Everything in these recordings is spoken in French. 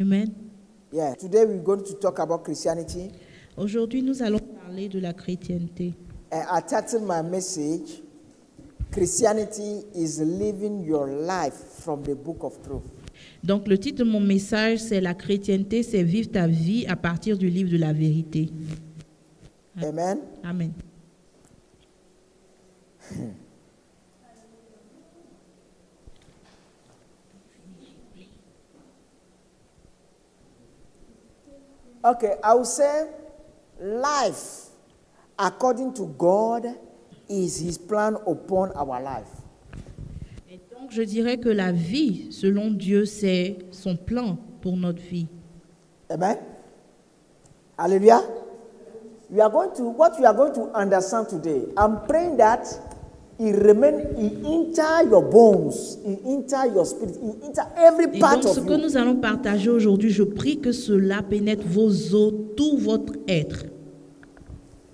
Amen. Yeah. Today we're going to talk about Christianity. Aujourd'hui, nous allons parler de la chrétienté. And I titled my message, Christianity is living your life from the book of truth. Donc, le titre de mon message, c'est la chrétienté, c'est vivre ta vie à partir du livre de la vérité. Amen. Amen. Okay, I would say life according to God is his plan upon our life. Et donc, je dirais que la vie, selon Dieu, c'est son plan pour notre vie. Amen. Hallelujah. What we are going to understand today, I'm praying that it enter your bones, it enter your spirit, it enter every Et part donc, of ce que you. nous allons partager aujourd'hui, je prie que cela pénètre vos os, tout votre être.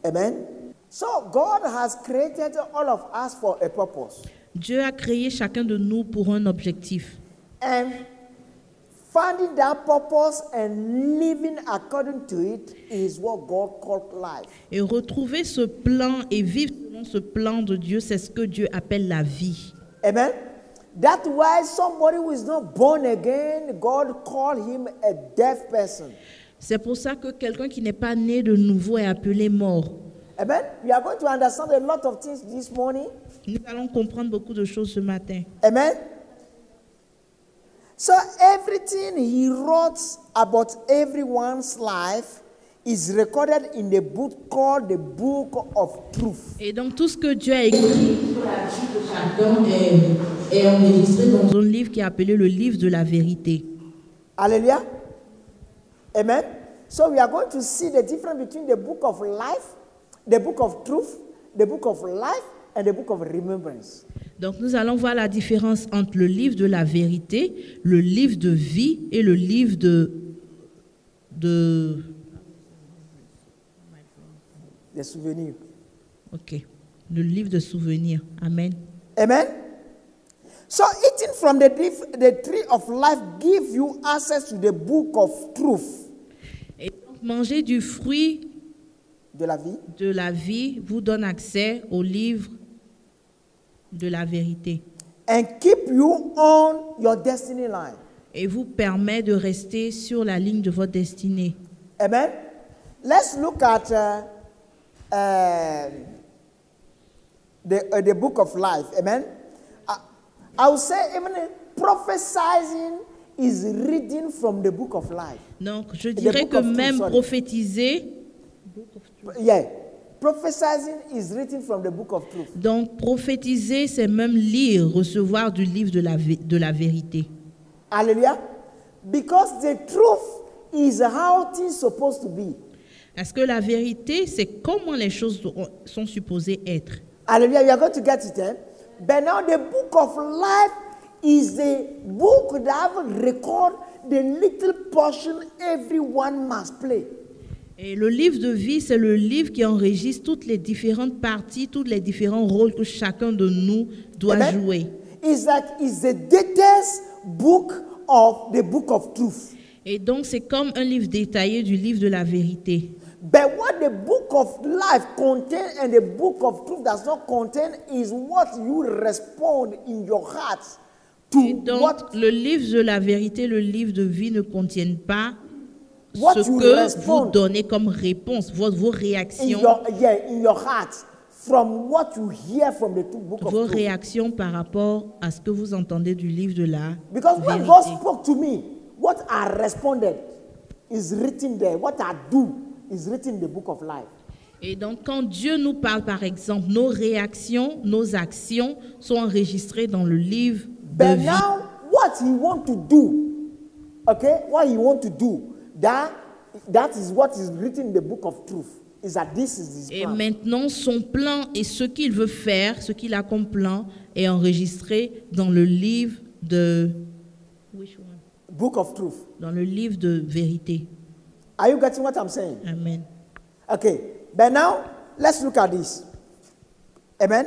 Amen. So God has created all of us for a purpose. Dieu a créé chacun de nous pour un objectif. And finding that purpose and living according to it is what God called life. Et retrouver ce plan et vivre selon ce plan de Dieu, c'est ce que Dieu appelle la vie. Amen. That's why somebody who is not born again, God called him a deaf person. C'est pour ça que quelqu'un qui n'est pas né de nouveau est appelé mort. Amen. We are going to understand a lot of things this morning. Nous allons comprendre beaucoup de choses ce matin. Amen. So everything he wrote about everyone's life is recorded in the book called the Book of Truth. Et donc tout ce que Dieu a écrit sur la vie de chacun est enregistré dans un livre qui est appelé le livre de la vérité. Hallelujah. Amen. So we are going to see the difference between the book of life, the book of truth, the book of life, and the book of remembrance. Donc nous allons voir la différence entre le livre de la vérité, le livre de vie et le livre de The souvenir. OK. Le livre de souvenirs. Amen. Amen. So eating from the tree of life gives you access to the book of truth. Et donc manger du fruit De la vie. de la vie vous donne accès au livre de la vérité And keep you on your destiny line. et vous permet de rester sur la ligne de votre destinée. Amen. Let's look at the book of life. Amen. I would say even prophesying is reading from the book of life. Donc je dirais book que of truth, même sorry. prophétiser, Yeah. Prophesying is written from the book of truth. donc prophétiser, c'est même lire, recevoir du livre de la vérité. Hallelujah. Because the truth is how things supposed to be. Parce que la vérité, c'est comment les choses sont supposées être. Hallelujah. We are going to get it then. But now the book of life is the book that record the little portion everyone must play. Et le livre de vie, c'est le livre qui enregistre toutes les différentes parties, tous les différents rôles que chacun de nous doit Amen. jouer. It's the details book of the book of truth. Et donc, c'est comme un livre détaillé du livre de la vérité. But what the book of life contains and the book of truth does not contain is what you respond in your heart Et to donc, what le livre de la vérité, le livre de vie ne contiennent pas What ce you que respond vous donnez comme réponse, vos in réactions, your heart from what you hear from the book of vos truth. réactions par rapport à ce que vous entendez du livre de la Because when vérité. God spoke to me, what I responded is written there. What I do is written in the book of life. Et donc, quand Dieu nous parle, par exemple, nos réactions, nos actions sont enregistrées dans le livre de But vie. now, what he want to do, okay, what he want to do, that is what is written in the book of truth. Is that this is his Et plan. maintenant, son plan et ce qu'il veut faire, ce qu'il a comme plan, est enregistré dans le livre de... Book of truth. Dans le livre de vérité. Are you getting what I'm saying? Amen. Okay, but now let's look at this. Amen.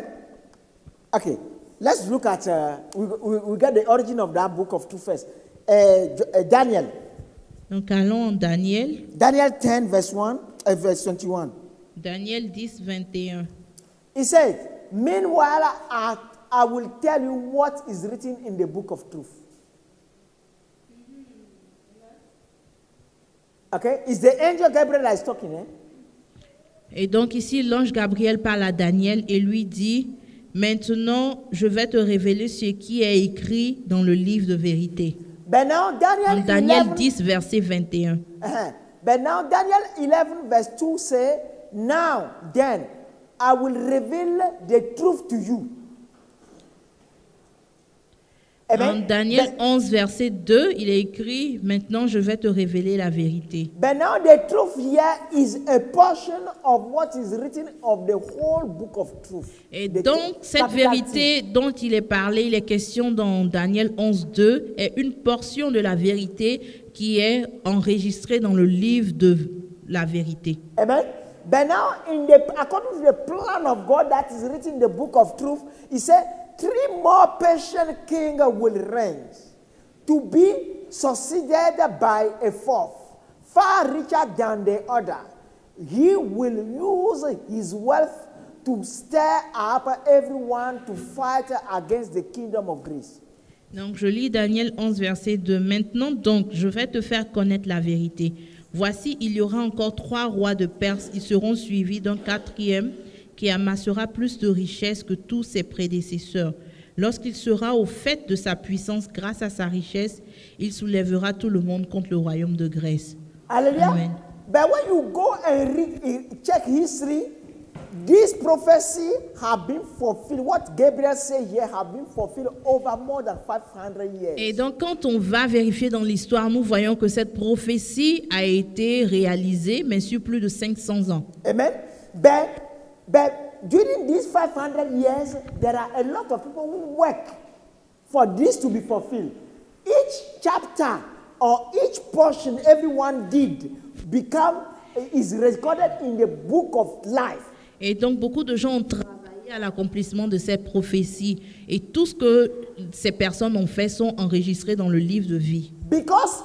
Okay, let's look at we get the origin of that book of truth first. Daniel. Donc allons en Daniel. Daniel 10, verse 21. Daniel 10, 21. He said, meanwhile, I will tell you what is written in the book of truth. Okay? It's the angel Gabriel that is talking, eh? Et donc ici, l'ange Gabriel parle à Daniel et lui dit, maintenant, je vais te révéler ce qui est écrit dans le livre de vérité. But now En Daniel 10, verset 21. But now Daniel 11, verse 2 say, now then, I will reveal the truth to you. En Daniel 11, verset 2, il est écrit, maintenant je vais te révéler la vérité. But now the truth here is a portion of what is written of the whole book of truth. Et donc, cette vérité dont il est parlé, il est question dans Daniel 11, 2, est une portion de la vérité qui est enregistrée dans le livre de la vérité. Amen. But now, according to the plan of God that is written in the book of truth, he said, 3 more patient kings will reign, to be succeeded by a fourth, far richer than the other. He will use his wealth to stir up everyone to fight against the kingdom of Greece. Donc, je lis Daniel 11, verset 2. Maintenant, donc, je vais te faire connaître la vérité. Voici, il y aura encore 3 rois de Perse. Ils seront suivis d'un 4e qui amassera plus de richesses que tous ses prédécesseurs. Lorsqu'il sera au fait de sa puissance grâce à sa richesse, il soulèvera tout le monde contre le royaume de Grèce. Hallelujah. Amen. But when you go and check history, this prophecy have been fulfilled. What Gabriel said here have been fulfilled over more than 500 years. Et donc, quand on va vérifier dans l'histoire, nous voyons que cette prophétie a été réalisée, mais sur plus de 500 ans. Amen. But during these 500 years, there are a lot of people who work for this to be fulfilled. Each chapter or each portion everyone did is recorded in the book of life. Et donc, beaucoup de gens ont travaillé à l'accomplissement de cette prophétie. Et tout ce que ces personnes ont fait sont enregistrés dans le livre de vie. Because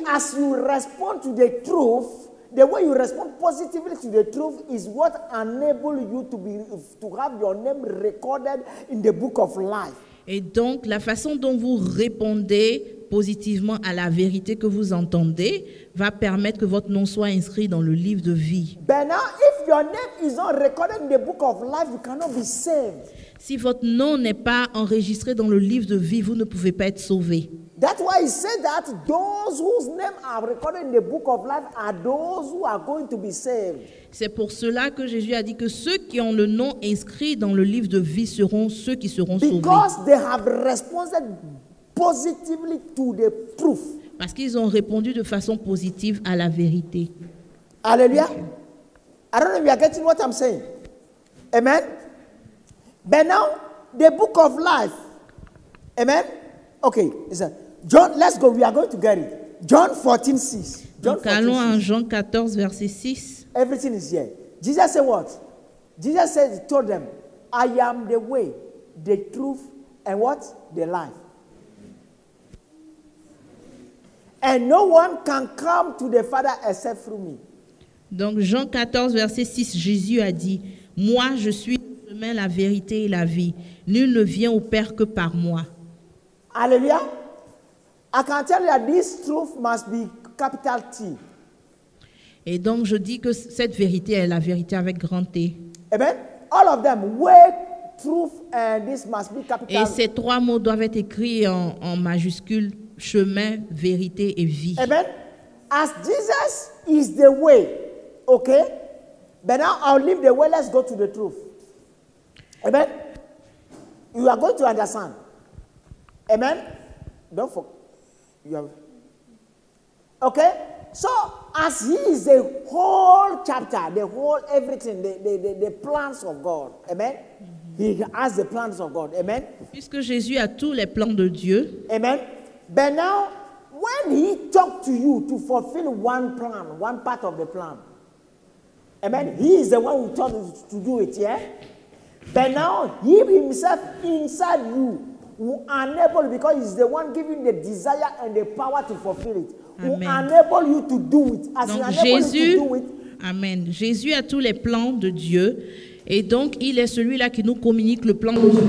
as you respond to the truth, the way you respond positively to the truth is what enables you to have your name recorded in the book of life. Et donc, la façon dont vous répondez positivement à la vérité que vous entendez va permettre que votre nom soit inscrit dans le livre de vie. But now, if your name is not recorded in the book of life, you cannot be saved. Si votre nom n'est pas enregistré dans le livre de vie, vous ne pouvez pas être sauvé. That's why he said that those whose names are recorded in the book of life are those who are going to be saved. C'est pour cela que Jésus a dit que ceux qui ont le nom inscrit dans le livre de vie seront ceux qui seront sauvés. Because they have responded positively to the truth. Parce qu'ils ont répondu de façon positive à la vérité. Hallelujah. I don't know if you are getting what I'm saying. Amen. But now, the book of life. Amen. Okay. John, let's go. We are going to get it. John 14:6. Donc allons en Jean 14, verset 6. Everything is here. Jesus said what? Jesus said, told them, I am the way, the truth, and what? The life. And no one can come to the Father except through me. Donc Jean 14, verset 6, Jésus a dit, moi je suis le chemin, la vérité et la vie. Nul ne vient au Père que par moi. Hallelujah. I can tell you that this truth must be capital T. Et donc je dis que cette vérité est la vérité avec grand T. Amen. All of them, way, truth, and this must be capital. Et ces 3 mots doivent être écrits en majuscule, chemin, vérité et vie. Amen. As Jesus is the way, okay? But now I'll leave the way, let's go to the truth. Amen. You are going to understand. Amen. Don't forget. Okay? So, as he is the whole chapter, the whole everything, the plans of God. Amen. He has the plans of God. Amen. Puisque Jésus a tous les plans de Dieu. Amen. But now, when he talked to you to fulfill one plan, one part of the plan, amen, he is the one who told you to do it, yeah? But now, he himself inside you will enable, because He's the one giving the desire and the power to fulfill it. Will Amen. enable you to do it. As Donc He enables Jésus, you to do it, Amen. Jésus a tous les plans de Dieu et donc il est celui-là qui nous communique le plan de Dieu.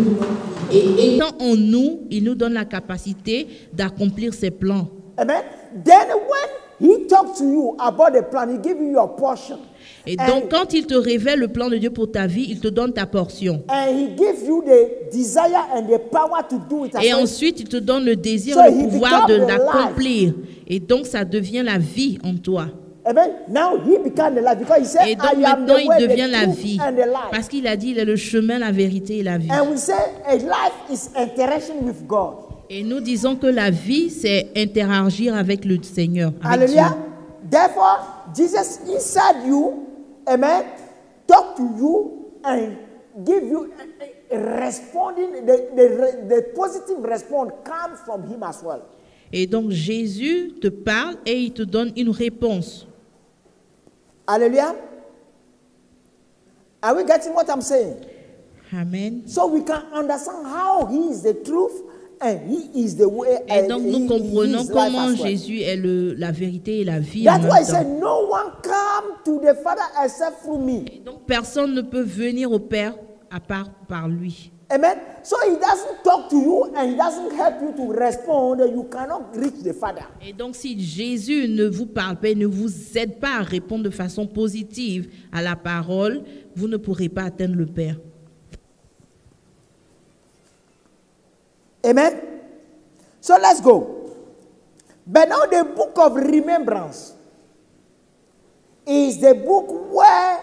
Et étant en nous, il nous donne la capacité d'accomplir ses plans. amen. Then when He talks to you about the plan, He gives you your portion. Et donc quand il te révèle le plan de Dieu pour ta vie, il te donne ta portion. And He gives you the desire and the power to do it. Et ensuite, il te donne le désir So et he le pouvoir de becomes the l'accomplir. Et donc, ça devient la vie en toi. Amen. Now He became the life because He said, Et donc, I am maintenant, the il way, devient the la truth, vie. and the life. Parce qu'il a dit, il est le chemin, la vérité et la vie. And we say a life is interaction with God. Et nous disons que la vie, c'est interagir avec le Seigneur. Avec Dieu. Hallelujah. Therefore, Jesus inside you, amen, talk to you and give you a responding, the positive response comes from Him as well. Et donc, Jésus te parle et il te donne une réponse. Hallelujah. Are we getting what I'm saying? Amen. So we can understand how He is the truth and He is the way. Et donc, nous He comprenons is life comment as well. Jésus est la vérité et la vie en That's même why He temps. said, no one come to the Father except through me. Et donc, personne ne peut venir au Père à part par lui. Amen. So He doesn't talk to you and He doesn't help you to respond. You cannot reach the Father. Et donc, si Jésus ne vous parle pas, ne vous aide pas à répondre de façon positive à la parole, vous ne pourrez pas atteindre le Père. Amen. So let's go. But now the book of remembrance is the book where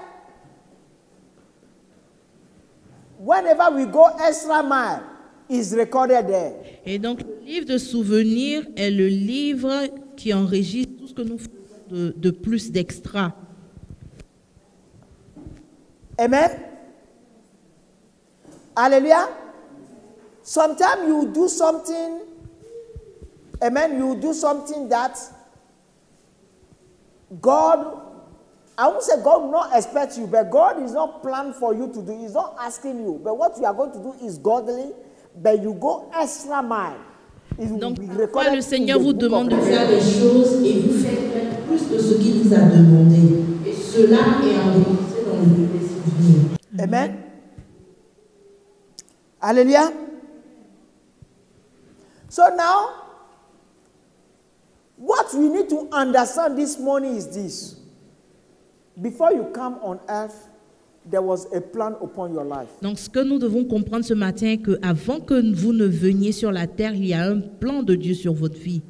whenever we go extra mile is recorded there. Et donc, le livre de souvenirs est le livre qui enregistre tout ce que nous faisons de plus d'extra. Amen. Hallelujah. Sometimes you do something, amen, you do something that God, I won't say God will not expect you, but God is not planned for you to do. He's not asking you. But what you are going to do is godly, but you go extra mile. It will Donc, be parfois, recorded le Seigneur in the vous book demande de of faire des choses et vous faites même plus de ce qu'il vous a demandé. Et cela est enregistré dans le livre des souvenirs. Amen. Hallelujah. So now, what we need to understand this morning is this. Before you come on earth, there was a plan upon your life. Donc, ce que nous devons comprendre ce matin est qu'avant que vous ne veniez sur la terre, il y a un plan de Dieu sur votre vie.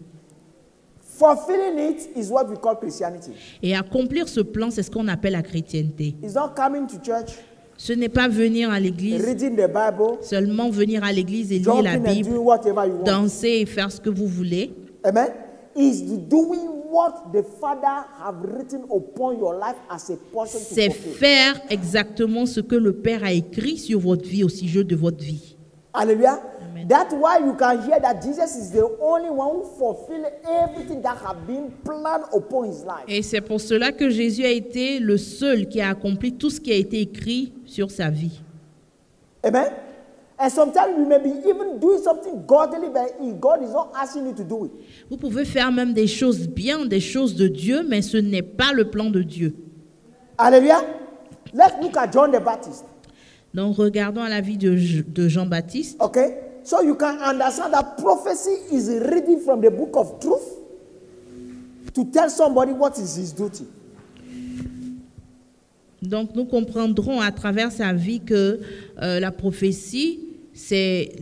Fulfilling it is what we call Christianity. Et accomplir ce plan, c'est ce qu'on appelle la chrétienté. It's not coming to church, Ce n'est pas venir à l'église, reading the Bible, seulement venir à l'église et lire la jumping and Bible, doing whatever you want. danser et faire ce que vous voulez. Amen. It's doing what the Father have written upon your life as a portion to C'est fulfill. faire exactement ce que le Père a écrit sur votre vie, au sujet de votre vie. Hallelujah. Amen. That's why you can hear that Jesus is the only one who fulfilled everything that have been planned upon his life. Et c'est pour cela que Jésus a été le seul qui a accompli tout ce qui a été écrit sur sa vie. Amen. And sometimes you may be even doing something godly, but God is not asking you to do it. Vous pouvez faire même des choses bien, des choses de Dieu, mais ce n'est pas le plan de Dieu. Hallelujah. Let's look at John the Baptist. Donc regardons à la vie de Jean-Baptiste. Okay. So you can understand that prophecy is reading from the book of truth to tell somebody what is his duty. Donc nous comprendrons à travers sa vie que la prophétie, c'est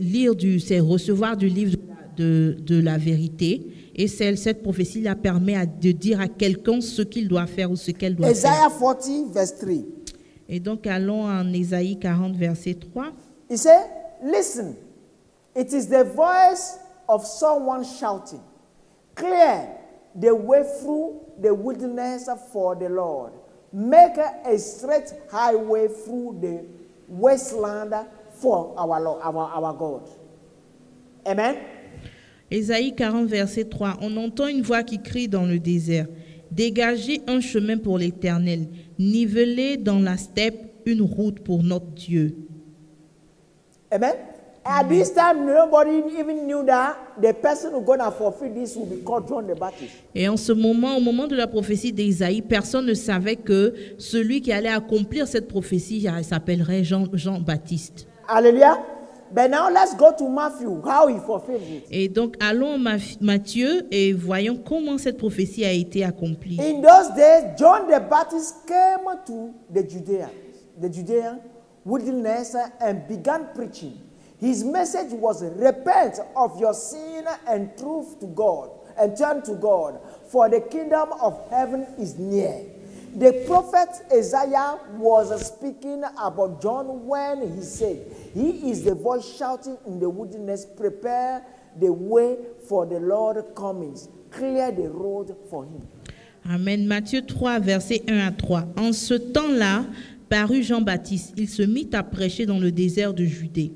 c'est recevoir du livre de la vérité. Et cette prophétie la permet de dire à quelqu'un ce qu'il doit faire ou ce qu'elle doit Isaiah faire. 40 verse 3. Et donc allons en Ésaïe 40 verset 3. He said, listen, it is the voice of someone shouting, clear the way through the wilderness for the Lord. Make a straight highway through the wasteland for our Lord, our God. Amen. Ésaïe 40 verset 3. On entend une voix qui crie dans le désert. Dégagez un chemin pour l'Éternel. Nivelez dans la steppe une route pour notre Dieu. Amen. At this time, nobody even knew that the person who's going to fulfill this will be called John the Baptist. Et en ce moment, au moment de la prophétie d'Ésaïe, personne ne savait que celui qui allait accomplir cette prophétie s'appellerait Jean-Baptiste. Hallelujah. But now let's go to Matthew, how he fulfilled it. Et donc, allons à Matthieu et voyons comment cette prophétie a été accomplie. In those days, John the Baptist came to the Judean wilderness and began preaching. His message was, repent of your sin and truth to God, and turn to God, for the kingdom of heaven is near. The prophet Isaiah was speaking about John when he said, he is the voice shouting in the wilderness, prepare the way for the Lord comings, clear the road for him. Amen. Matthieu 3, versets 1 à 3. En ce temps-là, parut Jean-Baptiste. Il se mit à prêcher dans le désert de Judée.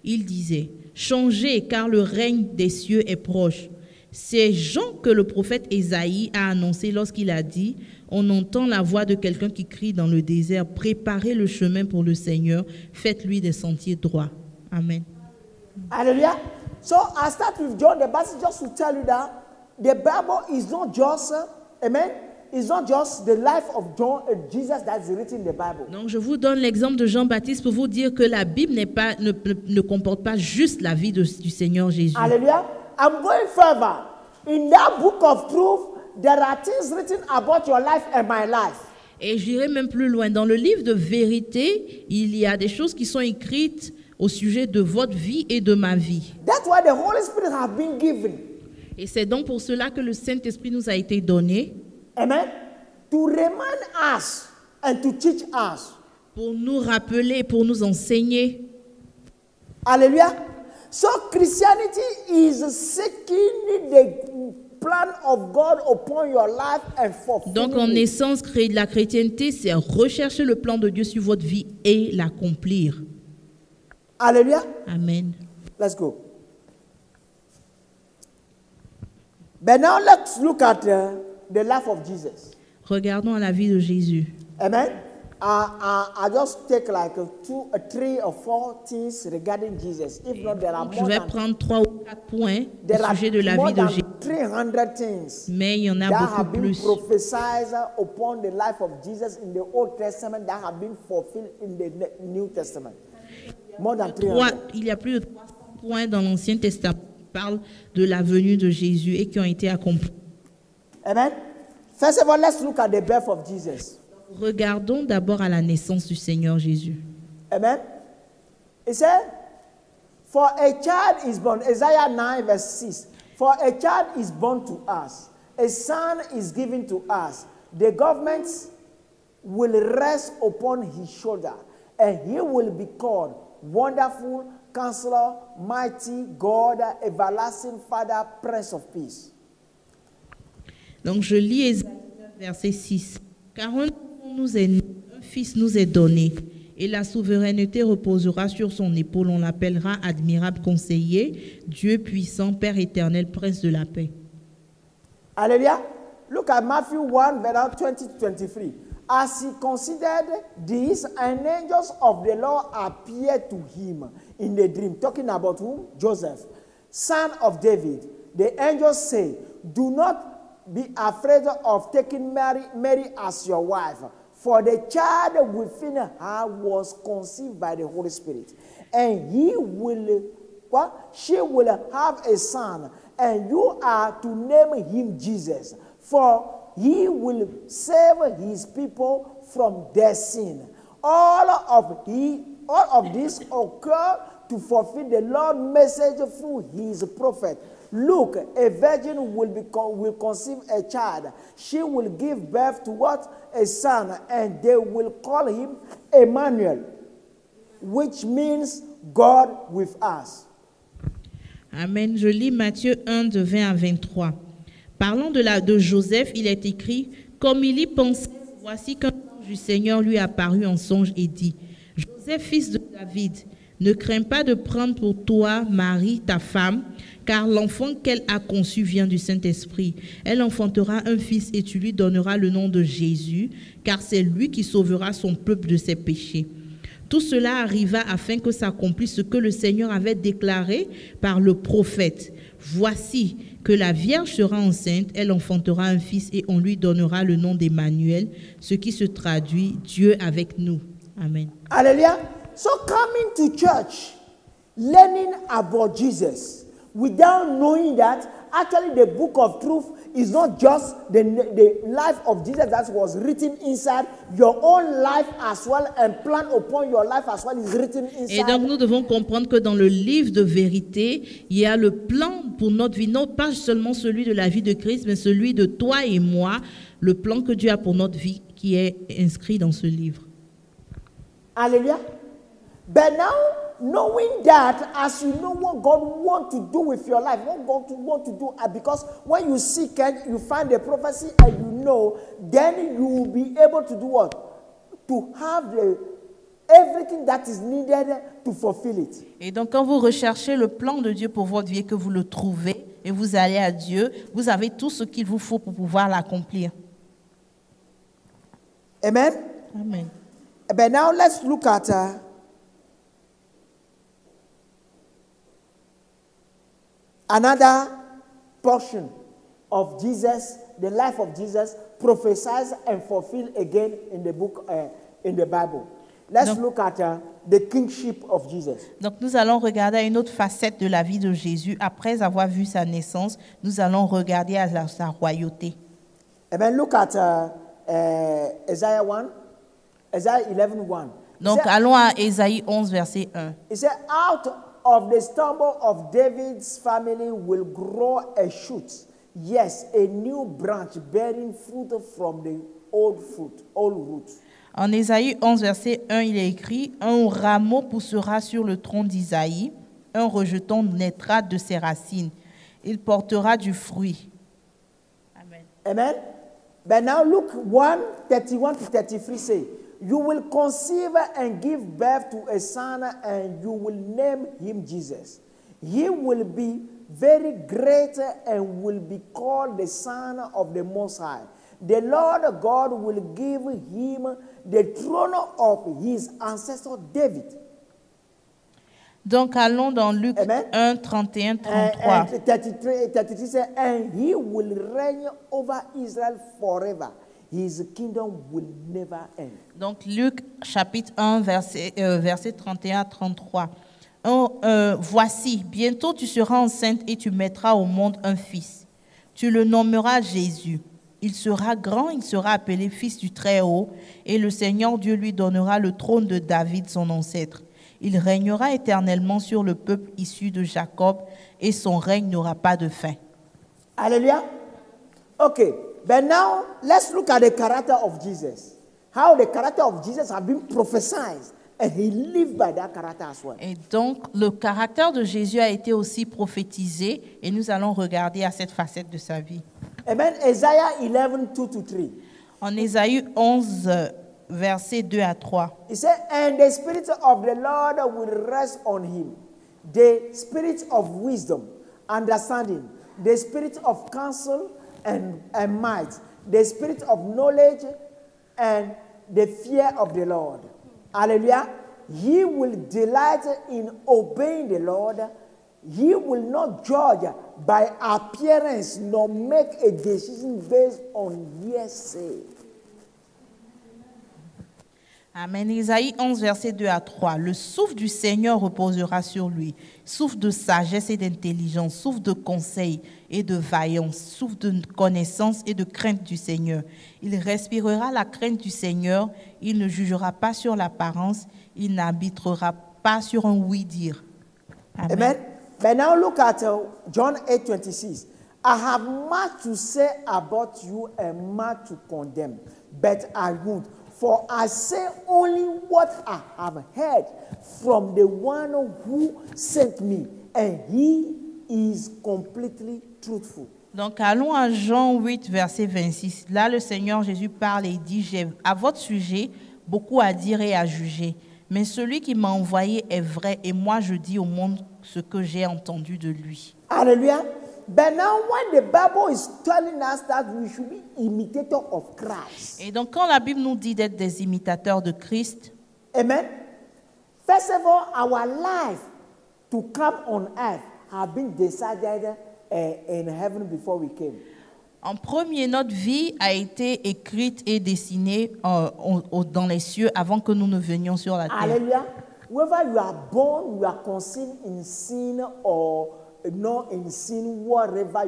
Il disait, changez car le règne des cieux est proche. C'est Jean que le prophète Ésaïe a annoncé lorsqu'il a dit, on entend la voix de quelqu'un qui crie dans le désert, préparez le chemin pour le Seigneur, faites-lui des sentiers droits. Amen. Hallelujah. So I start with John the Baptist just to tell you that the Bible is not just, amen, it's not just the life of John, Jesus that is written in the Bible. Donc je vous donne l'exemple de Jean-Baptiste pour vous dire que la Bible ne comporte pas juste la vie du Seigneur Jésus. Hallelujah. I'm going further. In that book of truth, there are things written about your life and my life. Et j'irai même plus loin. Dans le livre de vérité, il y a des choses qui sont écrites au sujet de votre vie et de ma vie. That's why the Holy Spirit has been given. Et c'est donc pour cela que le Saint-Esprit nous a été donné. Amen. To remind us and to teach us. Pour nous rappeler, pour nous enseigner. Hallelujah. So Christianity is seeking the plan of God upon your life and fulfilling. Donc en essence, la chrétienté, c'est rechercher le plan de Dieu sur votre vie et l'accomplir. Hallelujah. Amen. Let's go. But now let's look at the life of Jesus. Regardons à la vie de Jésus. Amen. I just take like 2, 3 or 4 things regarding Jesus. If not, there are Je more vais than, prendre 3 ou 4 points there au are sujet de la more vie de than Jésus. 300 things Mais il y en a that beaucoup have been plus. prophesied upon the life of Jesus in the Old Testament that have been fulfilled in the New Testament. More than 300. Il y a plus de 300 points dans l'Ancien Testament qui parlent de la venue de Jésus et qui ont été accomplis. Amen. First of all, let's look at the birth of Jesus. Regardons d'abord à la naissance du Seigneur Jésus. Amen. It said, for a child is born, Isaiah 9 verse 6, for a child is born to us, a son is given to us, the government will rest upon his shoulder, and he will be called Wonderful Counselor, Mighty God, Everlasting Father, Prince of Peace. Donc je lis Ésaïe verset 6. Car un fils nous est donné, et la souveraineté reposera sur son épaule. On l'appellera admirable conseiller, Dieu puissant, Père éternel, Prince de la paix. Hallelujah. Look at Matthew 1, verse 20-23. As he considered this, an angel of the Lord appeared to him in a dream. Talking about whom? Joseph, son of David. The angel said, do not be afraid of taking Mary as your wife, for the child within her was conceived by the Holy Spirit. And she will have a son, and you are to name him Jesus, for he will save his people from their sin. All of this occurred to fulfill the Lord's message through his prophet. Look, a virgin will conceive a child. She will give birth to what? A son, and they will call him Emmanuel, which means God with us. Amen. Je lis Matthieu 1, de 20 à 23. Parlant de Joseph, il est écrit, comme il y pensait, voici qu'un ange du Seigneur lui apparut en songe et dit, Joseph, fils de David, ne crains pas de prendre pour toi Marie, ta femme, car l'enfant qu'elle a conçu vient du Saint-Esprit. Elle enfantera un fils et tu lui donneras le nom de Jésus, car c'est lui qui sauvera son peuple de ses péchés. Tout cela arriva afin que s'accomplisse ce que le Seigneur avait déclaré par le prophète. Voici que la Vierge sera enceinte, elle enfantera un fils et on lui donnera le nom d'Emmanuel, ce qui se traduit Dieu avec nous. Amen. Hallelujah. So coming to church, learning about Jesus, without knowing that actually the book of truth is not just the life of Jesus that was written inside, your own life as well, and plan upon your life as well is written inside. Et donc nous devons comprendre que dans le livre de vérité, il y a le plan pour notre vie, non pas seulement celui de la vie de Christ, mais celui de toi et moi, le plan que Dieu a pour notre vie qui est inscrit dans ce livre. Hallelujah. But now, knowing that, as you know what God wants to do with your life, what God wants to do, because when you seek it, you find the prophecy and you know, then you will be able to do what? To have everything that is needed to fulfill it. Et donc, quand vous recherchez le plan de Dieu pour votre vie et que vous le trouvez et vous allez à Dieu, vous avez tout ce qu'il vous faut pour pouvoir l'accomplir. Amen? Amen. But now let's look at another portion of Jesus, the life of Jesus, prophesied and fulfilled again in the book, in the Bible. Let's look at the kingship of Jesus. Donc nous allons regarder une autre facette de la vie de Jésus. Après avoir vu sa naissance, nous allons regarder à sa royauté. Amen. Look at Isaiah 1. Isaiah 11:1. Donc allons à Ésaïe 11, verset 1. It said, out of the stumble of David's family will grow a shoot. Yes, a new branch bearing fruit from the old root. En Ésaïe 11, verset 1, il est écrit, un rameau poussera sur le tronc d'Isaïe, un rejeton naîtra de ses racines. Il portera du fruit. Amen. Amen. But now look 1:31 to 33 say, you will conceive and give birth to a son, and you will name him Jesus. He will be very great and will be called the Son of the Most High. The Lord God will give him the throne of his ancestor David. Donc allons dans Luc Amen. 1, 31, 33. And 33 says, and he will reign over Israel forever. His kingdom will never end. Donc Luc chapitre 1, verset 31 à 33. Voici, bientôt tu seras enceinte et tu mettras au monde un fils. Tu le nommeras Jésus. Il sera grand, il sera appelé fils du Très-Haut, et le Seigneur Dieu lui donnera le trône de David, son ancêtre. Il régnera éternellement sur le peuple issu de Jacob, et son règne n'aura pas de fin. Hallelujah. Okay, but now let's look at the character of Jesus. How the character of Jesus has been prophesied, and he lived by that character as well. Et donc, le caractère de Jésus a été aussi prophétisé, et nous allons regarder à cette facette de sa vie. Amen. Isaiah 11:2 to 3. En Ésaïe 11, versets 2 à 3. He said, and the Spirit of the Lord will rest on him, the Spirit of wisdom, understanding, the Spirit of counsel and might, the Spirit of knowledge and the fear of the Lord. Hallelujah. He will delight in obeying the Lord. He will not judge by appearance nor make a decision based on hearsay. Amen. Isaïe 11, versets 2 à 3. Le souffle du Seigneur reposera sur lui. Souffle de sagesse et d'intelligence, souffle de conseil et de vaillance, souffle de connaissance et de crainte du Seigneur. Il respirera la crainte du Seigneur. Il ne jugera pas sur l'apparence. Il n'arbitrera pas sur un oui-dire. Amen. Amen. But now look at John 8:26. I have much to say about you and much to condemn, but I won't. For I say only what I have heard from the one who sent me, and he is completely truthful. Donc allons à Jean 8, verset 26. Là, le Seigneur Jésus parle et dit, j'ai à votre sujet beaucoup à dire et à juger. Mais celui qui m'a envoyé est vrai, et moi je dis au monde ce que j'ai entendu de lui. Hallelujah. But now when the Bible is telling us that we should be imitators of Christ. Et donc quand la Bible nous dit d'être des imitateurs de Christ, Amen. First of all, our life to come on earth have been decided in heaven before we came. En premier, notre vie a été écrite et dessinée dans les cieux avant que nous ne venions sur la terre. Hallelujah. Whether you are born, you are conceived in sin or not in sin, whatever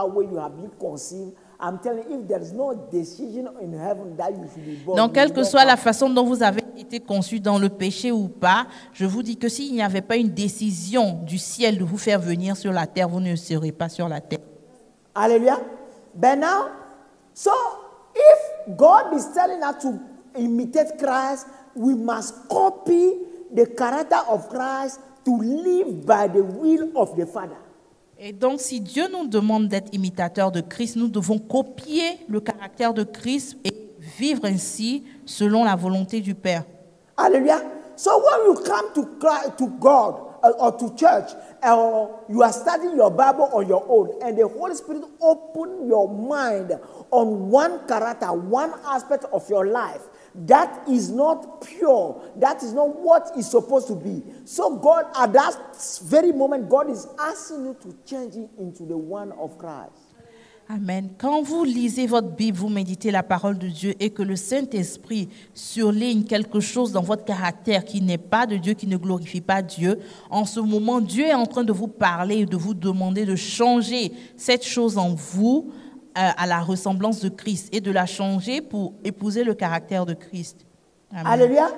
way you have been conceived, I'm telling you, if there is no decision in heaven that you should be born. Donc, quelle que soit la façon dont vous avez été conçu dans le péché ou pas, je vous dis que s'il n'y avait pas une décision du ciel de vous faire venir sur la terre, vous ne serez pas sur la terre. Hallelujah. But now, so if God is telling us to imitate Christ, we must copy the character of Christ to live by the will of the Father. Et donc, si Dieu nous demande d'être imitateurs de Christ, nous devons copier le caractère de Christ et vivre ainsi selon la volonté du Père. Hallelujah. So when you come to God or to church, or you are studying your Bible on your own, and the Holy Spirit open your mind on one character, one aspect of your life, that is not pure. That is not what is supposed to be. So God, at that very moment, God is asking you to change it into the one of Christ. Amen. Quand vous lisez votre Bible, vous méditez la parole de Dieu et que le Saint-Esprit surligne quelque chose dans votre caractère qui n'est pas de Dieu, qui ne glorifie pas Dieu, en ce moment, Dieu est en train de vous parler et de vous demander de changer cette chose en vous à la ressemblance de Christ et de la changer pour épouser le caractère de Christ. Amen. Hallelujah.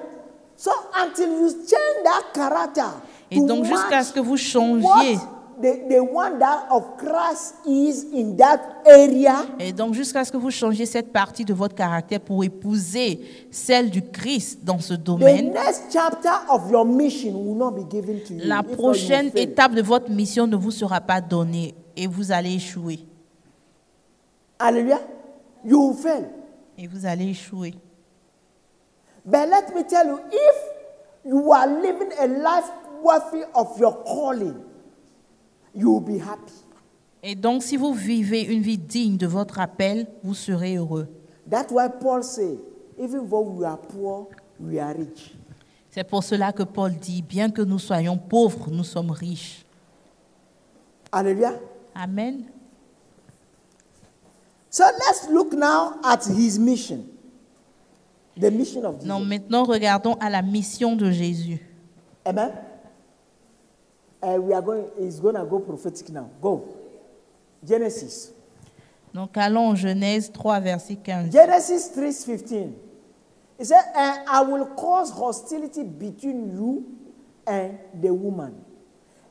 So until you change that character, et donc jusqu'à ce que vous changiez the one that of Christ is in that area. Et donc jusqu'à ce que vous changiez cette partie de votre caractère pour épouser celle du Christ dans ce domaine. The next chapter of your mission will not be given to you. La prochaine étape de votre mission ne vous sera pas donnée et vous allez échouer. Hallelujah. You will fail. Et vous allez échouer. But let me tell you, if you are living a life worthy of your calling, you will be happy. Et donc, si vous vivez une vie digne de votre appel, vous serez heureux. That's why Paul said, even though we are poor, we are rich. C'est pour cela que Paul dit, bien que nous soyons pauvres, nous sommes riches. Hallelujah. Amen. So let's look now at his mission. The mission of Jesus. Non, maintenant regardons à la mission de Jésus. Amen. He's going to go prophetic now. Go. Genesis. Donc allons en Genèse 3, verset 15. Genesis 3:15. It said, and I will cause hostility between you and the woman,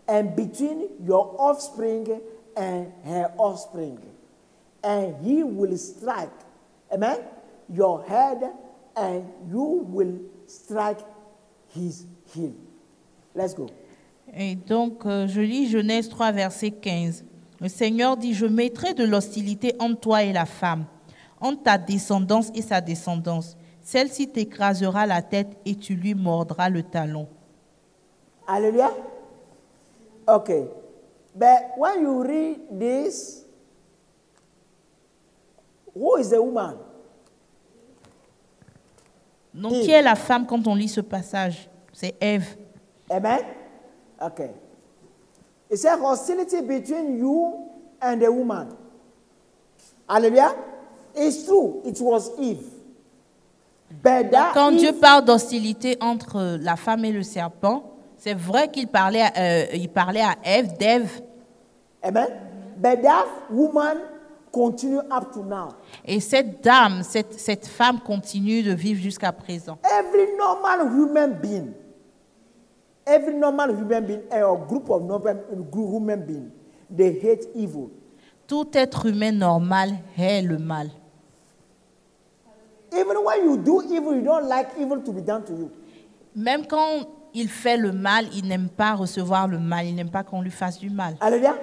and between your offspring and her offspring. And he will strike, amen, your head, and you will strike his heel. Let's go. Et donc, je lis Genèse 3, verset 15. Le Seigneur dit, je mettrai de l'hostilité entre toi et la femme, entre ta descendance et sa descendance. Celle-ci t'écrasera la tête et tu lui mordras le talon. Hallelujah. Okay. But when you read this, who is the woman? Donc, qui est la femme quand on lit ce passage? C'est Ève. Amen. Okay. It says hostility between you and the woman. Hallelujah. It's true. It was Eve. But that Quand Eve, Dieu parle d'hostilité entre la femme et le serpent, c'est vrai qu'il parlait à Ève, d'Ève. Amen. But that woman continue up to now. Et cette dame, cette femme continue de vivre jusqu'à présent. Every normal human being or group of normal human beings, they hate evil. Tout être humain normal hait le mal. Even when you do evil, you don't like evil to be done to you. Même quand il fait le mal, il n'aime pas recevoir le mal. Il n'aime pas qu'on lui fasse du mal. Hallelujah.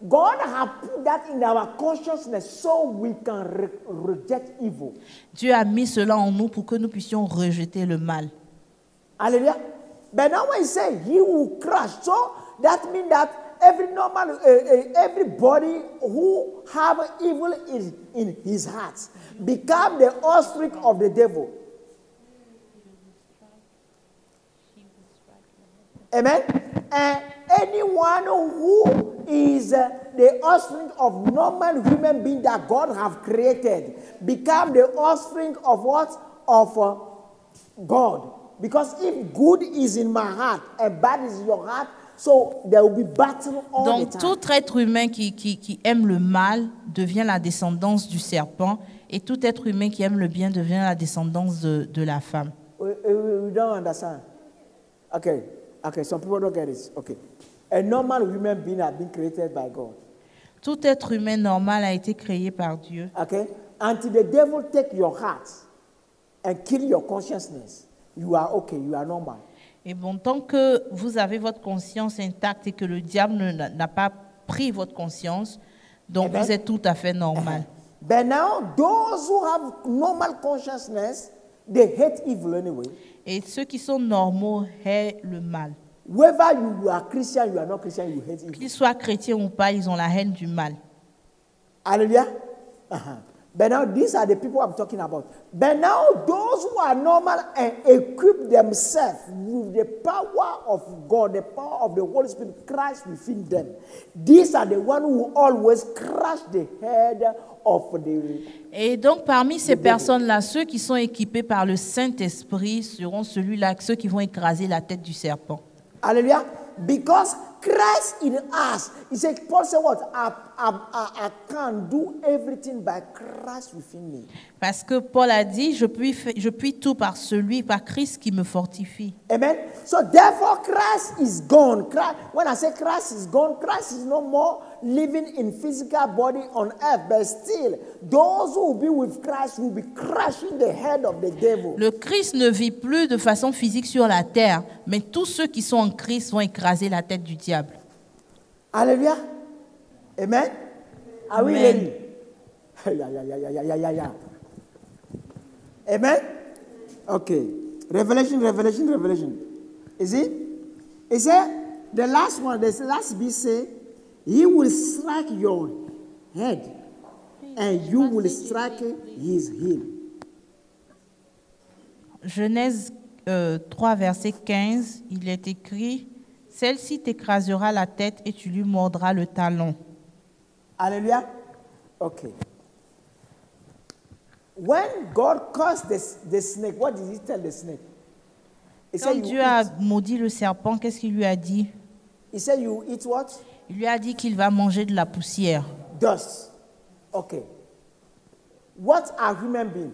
God has put that in our consciousness so we can reject evil. Dieu a mis cela en nous pour que nous puissions rejeter le mal. Hallelujah. But now when he says he will crush, so that means that everybody who have evil in his heart become the offspring of the devil. Amen. And anyone who is the offspring of normal human being that God have created become the offspring of what? Of God. Because if good is in my heart and bad is in your heart, so there will be battle all Donc the time. tout être humain qui aime le mal devient la descendance du serpent, et tout être humain qui aime le bien devient la descendance de la femme. We don't understand. Okay, some people don't get it. Okay. A normal human being has been created by God. Tout être humain normal a été créé par Dieu. Okay? Until the devil take your heart and kill your consciousness, you are okay, you are normal. Et bon, tant que vous avez votre conscience intacte et que le diable n'a pas pris votre conscience, donc Amen. vous êtes tout à fait normal. But now, those who have normal consciousness, they hate evil anyway. Et ceux qui sont normaux haïssent le mal. Whether you are Christian, you are not Christian, you hate evil. Qu'ils soient chrétiens ou pas, ils ont la haine du mal. Hallelujah. But now, these are the people I'm talking about. But now, those who are normal and equip themselves with the power of God, the power of the Holy Spirit, Christ within them, these are the ones who always crush the head of the... Et donc, parmi ces personnes-là, ceux qui sont équipés par le Saint-Esprit seront ceux qui vont écraser la tête du serpent. Hallelujah. Because Christ in us, he said, Paul said what? I can do everything by Christ within me. Parce que Paul a dit, je puis tout par Christ qui me fortifie. Amen. So therefore Christ is gone. When I say Christ is gone, Christ is no more living in physical body on earth. But still, those who will be with Christ will be crushing the head of the devil. Le Christ ne vit plus de façon physique sur la terre, mais tous ceux qui sont en Christ vont écraser la tête du diable. Hallelujah. Amen. Are we Amen. ready? Yeah. Amen. Okay. Revelation. Is it? Is it the last one? The last bit say, he will strike your head, and you will strike his heel. Genèse 3, verset 15, il est écrit, celle-ci t'écrasera la tête et tu lui mordras le talon. Hallelujah. Okay. When God cursed the snake, what did he tell the snake? He Quand said, Dieu a maudit le serpent, qu'est-ce qu'il lui a dit? He said, you eat what? Il lui a dit qu'il va manger de la poussière. Dust. Okay. What are human beings?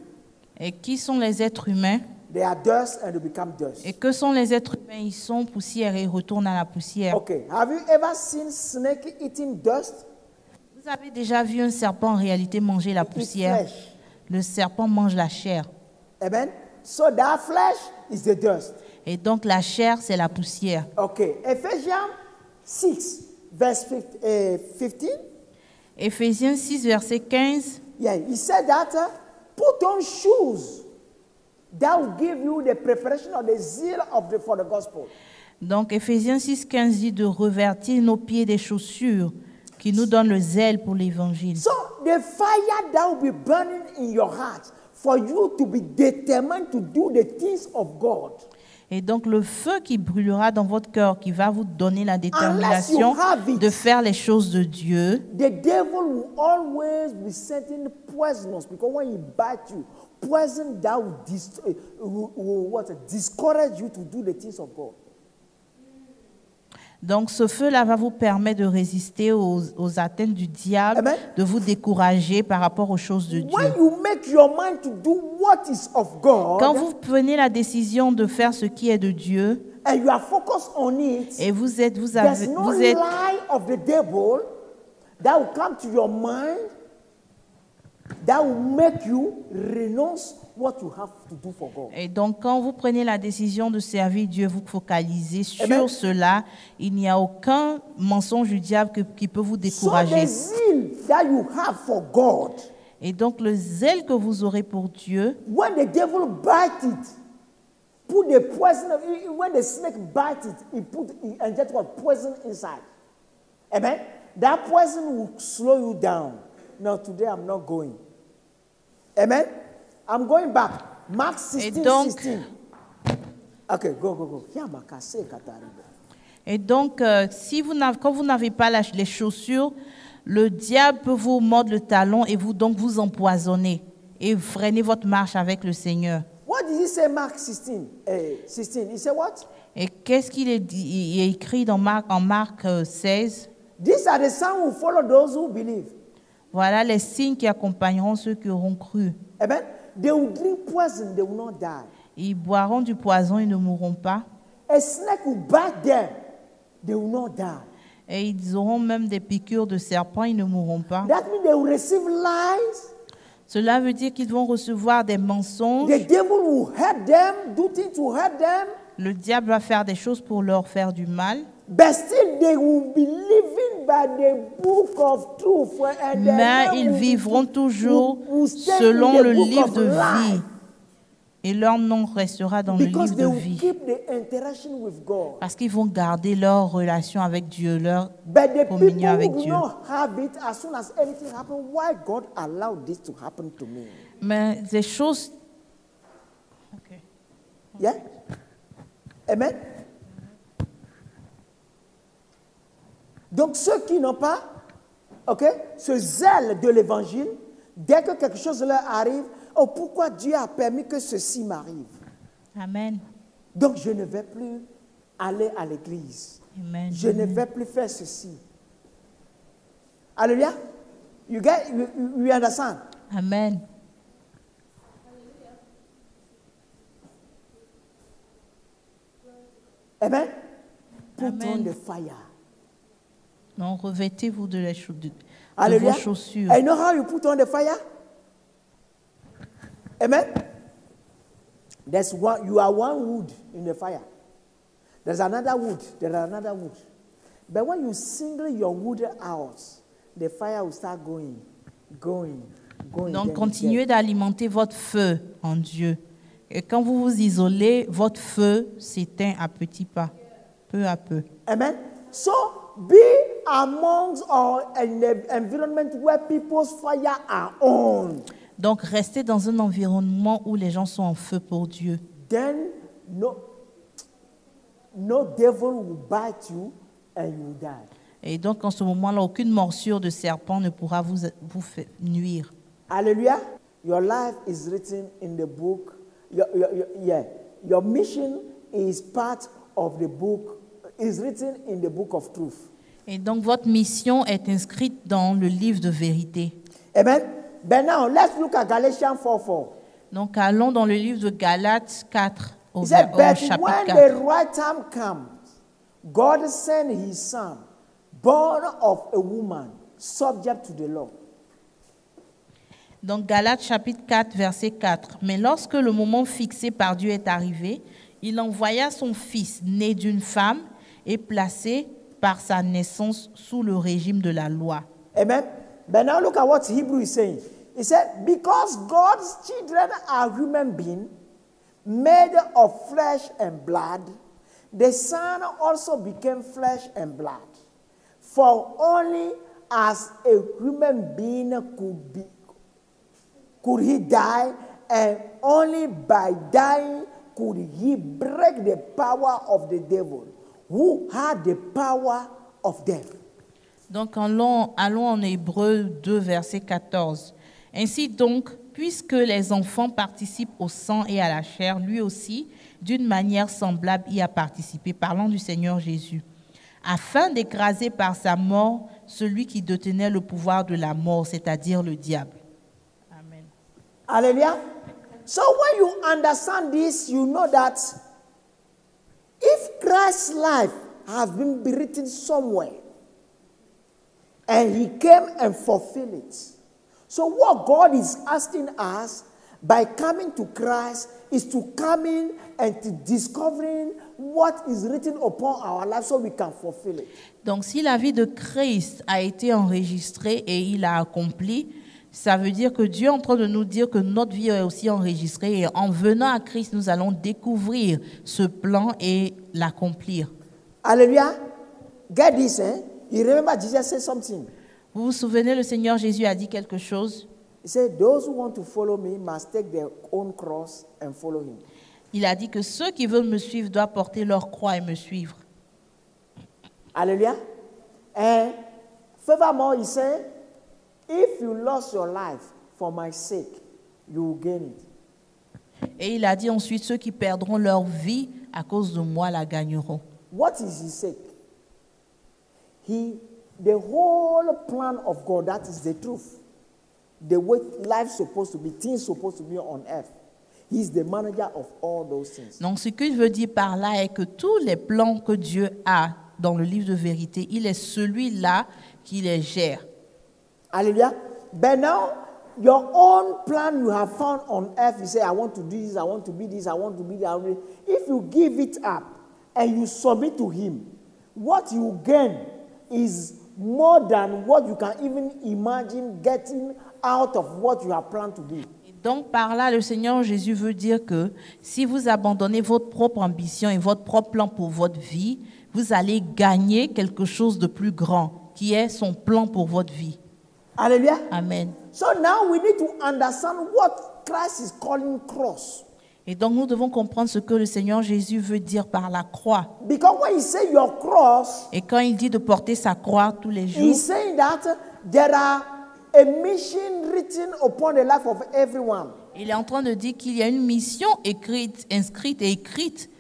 Et qui sont les êtres humains? They are dust and they become dust. Et que sont les êtres humains? Ils sont poussière et ils retournent à la poussière. Okay. Have you ever seen snake eating dust? Vous avez déjà vu un serpent en réalité manger la Eat poussière? flesh. Le serpent mange la chair. Amen. So that flesh is the dust. Et donc la chair, c'est la poussière. Okay. Ephesians 6, verse 15. Éphésiens 6, verset 15. Yeah, he said that put on shoes that will give you the preparation of the zeal for the gospel. Donc Éphésiens 6, 15 dit de revêtir nos pieds des chaussures qui nous donnent le zèle pour l'évangile. So the fire that will be burning in your heart for you to be determined to do the things of God. Et donc le feu qui brûlera dans votre cœur, qui va vous donner la détermination de faire les choses de Dieu. The devil will always be sending poisonous, because when he bites you, poison that will discourage you to do the things of God. Donc ce feu-là va vous permettre de résister aux atteintes du diable, Amen. de vous décourager par rapport aux choses de Dieu. When you make your mind to do what is of God, Quand vous prenez la décision de faire ce qui est de Dieu, and you are focused on it, et there's no lie of the devil that will come to your mind that will make you renounce what you have to do for God. Et donc, quand vous prenez la décision de servir Dieu, vous focalisez sur Amen. cela. Il n'y a aucun mensonge du diable qui peut vous So décourager. the zeal that you have for God, Et donc, le zèle que vous aurez pour Dieu, when the devil bites it, put the poison, when the snake bites it, he injects what? Poison inside. Amen? That poison will slow you down. No, today I'm not going. Amen? I'm going back. Mark 16, donc, 16. Okay, go. Et donc, quand vous n'avez pas les chaussures, le diable peut vous mordre le talon et vous empoisonner et freiner votre marche avec le Seigneur. What did he say, Mark 16? 16. He said what? Et qu'est-ce qu'il est dit? Il est écrit en Marc 16. These are the signs who follow those who believe. Voilà les signes qui accompagneront ceux qui auront cru. Amen. They will drink poison, they will not die. Ils boiront du poison, ils ne mourront pas. A snake will bite them, they will not die. Et ils auront même des piqûres de serpents, ils ne mourront pas. That means they will receive lies. Cela veut dire qu'ils vont recevoir des mensonges. The devil will hurt them, do things to hurt them. Le diable va faire des choses pour leur faire du mal. But still they will be living by the book of truth. And Mais ils vivront toujours selon le livre de vie. Et leur nom restera dans le livre de vie. Parce qu'ils vont garder leur relation avec Dieu, leur communion avec Dieu. Mais des choses... Okay. Yeah? Amen? Donc ceux qui n'ont pas ce zèle de l'évangile, dès que quelque chose leur arrive, oh, pourquoi Dieu a permis que ceci m'arrive? Amen. Donc, je ne vais plus aller à l'église. Amen. Je ne vais plus faire ceci. Alléluia. You understand? Amen. Amen. Put Amen. on the fire. Non, revêtez-vous de Alléluia. vos chaussures. I know how you put on the fire. Amen. You are one wood in the fire. There's another wood. There are another wood. But when you single your wood out, the fire will start going. Donc, continuez d'alimenter votre feu en Dieu. Et quand vous vous isolez, votre feu s'éteint à petits pas, peu à peu. Amen. So, be amongst or in the environment where people's fire are on. Donc, restez dans un environnement où les gens sont en feu pour Dieu. Then, no devil will bite you and you die. Et donc, en ce moment-là, aucune morsure de serpent ne pourra vous nuire. Hallelujah. Your life is written in the book. Your mission is part of the book, is written in the book of truth. Et donc, votre mission est inscrite dans le livre de vérité. Amen. But now, let's look at Galatians 4:4. Donc, allons dans le livre de Galates 4, au He said, but chapitre when 4. the right time comes, God sent his son, born of a woman, subject to the law. Donc, Galates chapitre 4, verset 4. Mais lorsque le moment fixé par Dieu est arrivé, il envoya son fils, né d'une femme, et placé par sa naissance sous le régime de la loi. Amen. But now look at what Hebrew is saying. He said, because God's children are human beings, made of flesh and blood, the Son also became flesh and blood. For only as a human being could he die, and only by dying could he break the power of the devil, who had the power of death. Donc, allons en Hébreux 2, verset 14. Ainsi donc, puisque les enfants participent au sang et à la chair, lui aussi, d'une manière semblable, y a participé, parlant du Seigneur Jésus, afin d'écraser par sa mort celui qui détenait le pouvoir de la mort, c'est-à-dire le diable. Amen. Hallelujah. So when you understand this, you know that if Christ's life has been written somewhere, and he came and fulfilled it. So what God is asking us by coming to Christ is to come in and to discovering what is written upon our life so we can fulfill it. Donc si la vie de Christ a été enregistrée et il a accompli, ça veut dire que Dieu est en train de nous dire que notre vie est aussi enregistrée et en venant à Christ, nous allons découvrir ce plan et l'accomplir. Hallelujah. Get this, eh? You remember Jesus said something. Vous vous souvenez, le Seigneur Jésus a dit quelque chose. He said, those who want to follow me must take their own cross and follow him. Il a dit que ceux qui veulent me suivre doivent porter leur croix et me suivre. Hallelujah. And furthermore, he said, if you lost your life for my sake, you will gain it. Et il a dit ensuite, ceux qui perdront leur vie à cause de moi la gagneront. What is his sake? The whole plan of God, that is the truth. The way life is supposed to be, things supposed to be on earth. He is the manager of all those things. Donc ce qu'il veut dire par là est que tous les plans que Dieu a dans le livre de vérité, il est celui-là qui les gère. Hallelujah. But now, your own plan you have found on earth, you say, I want to do this, I want to be this, I want to be that. If you give it up and you submit to him, what you gain is more than what you can even imagine getting out of what you have planned to do. Donc par là, le Seigneur Jésus veut dire que si vous abandonnez votre propre ambition et votre propre plan pour votre vie, vous allez gagner quelque chose de plus grand, qui est son plan pour votre vie. Hallelujah. Amen. So now we need to understand what Christ is calling cross. Et donc nous devons comprendre ce que le Seigneur Jésus veut dire par la croix. Because when he say your cross, Et quand il dit de porter sa croix tous les jours, he's saying that there are a mission written upon the life of everyone. il est en train de dire qu'il y a une mission écrite, inscrite et écrite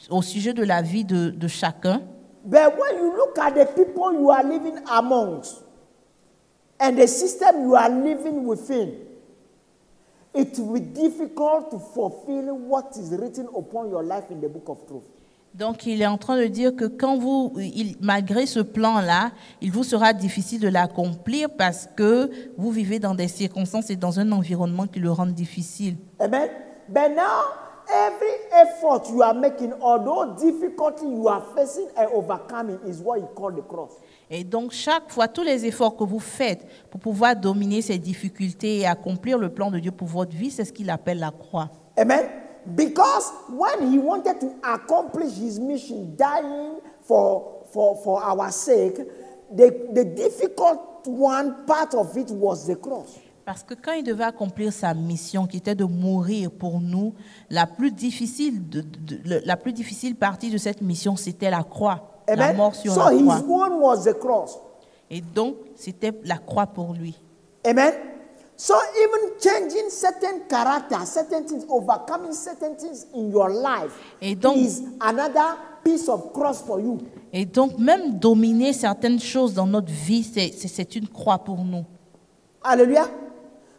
au sujet de la vie de chacun. But when you look at the people you are living amongst and the system you are living within, it will be difficult to fulfill what is written upon your life in the book of truth. Donc, il est en train de dire que quand malgré ce plan-là, il vous sera difficile de l'accomplir parce que vous vivez dans des circonstances et dans un environnement qui le rendent difficile. Amen. But now, every effort you are making, although difficulty you are facing and overcoming, is what you call the cross. Et donc, chaque fois, tous les efforts que vous faites pour pouvoir dominer ces difficultés et accomplir le plan de Dieu pour votre vie, c'est ce qu'il appelle la croix. Amen. Because when he wanted to accomplish his mission, dying for our sake, the difficult one part of it was the cross. Parce que quand il devait accomplir sa mission, qui était de mourir pour nous, la plus difficile partie de cette mission, c'était la croix. Amen. La mort sur So la his croix. one was the cross. Et donc, c'était la croix pour lui. Amen. So even changing certain character, certain things, overcoming certain things in your life Et donc, is another piece of cross for you. Et donc, même dominer certaines choses dans notre vie, c'est une croix pour nous. Hallelujah.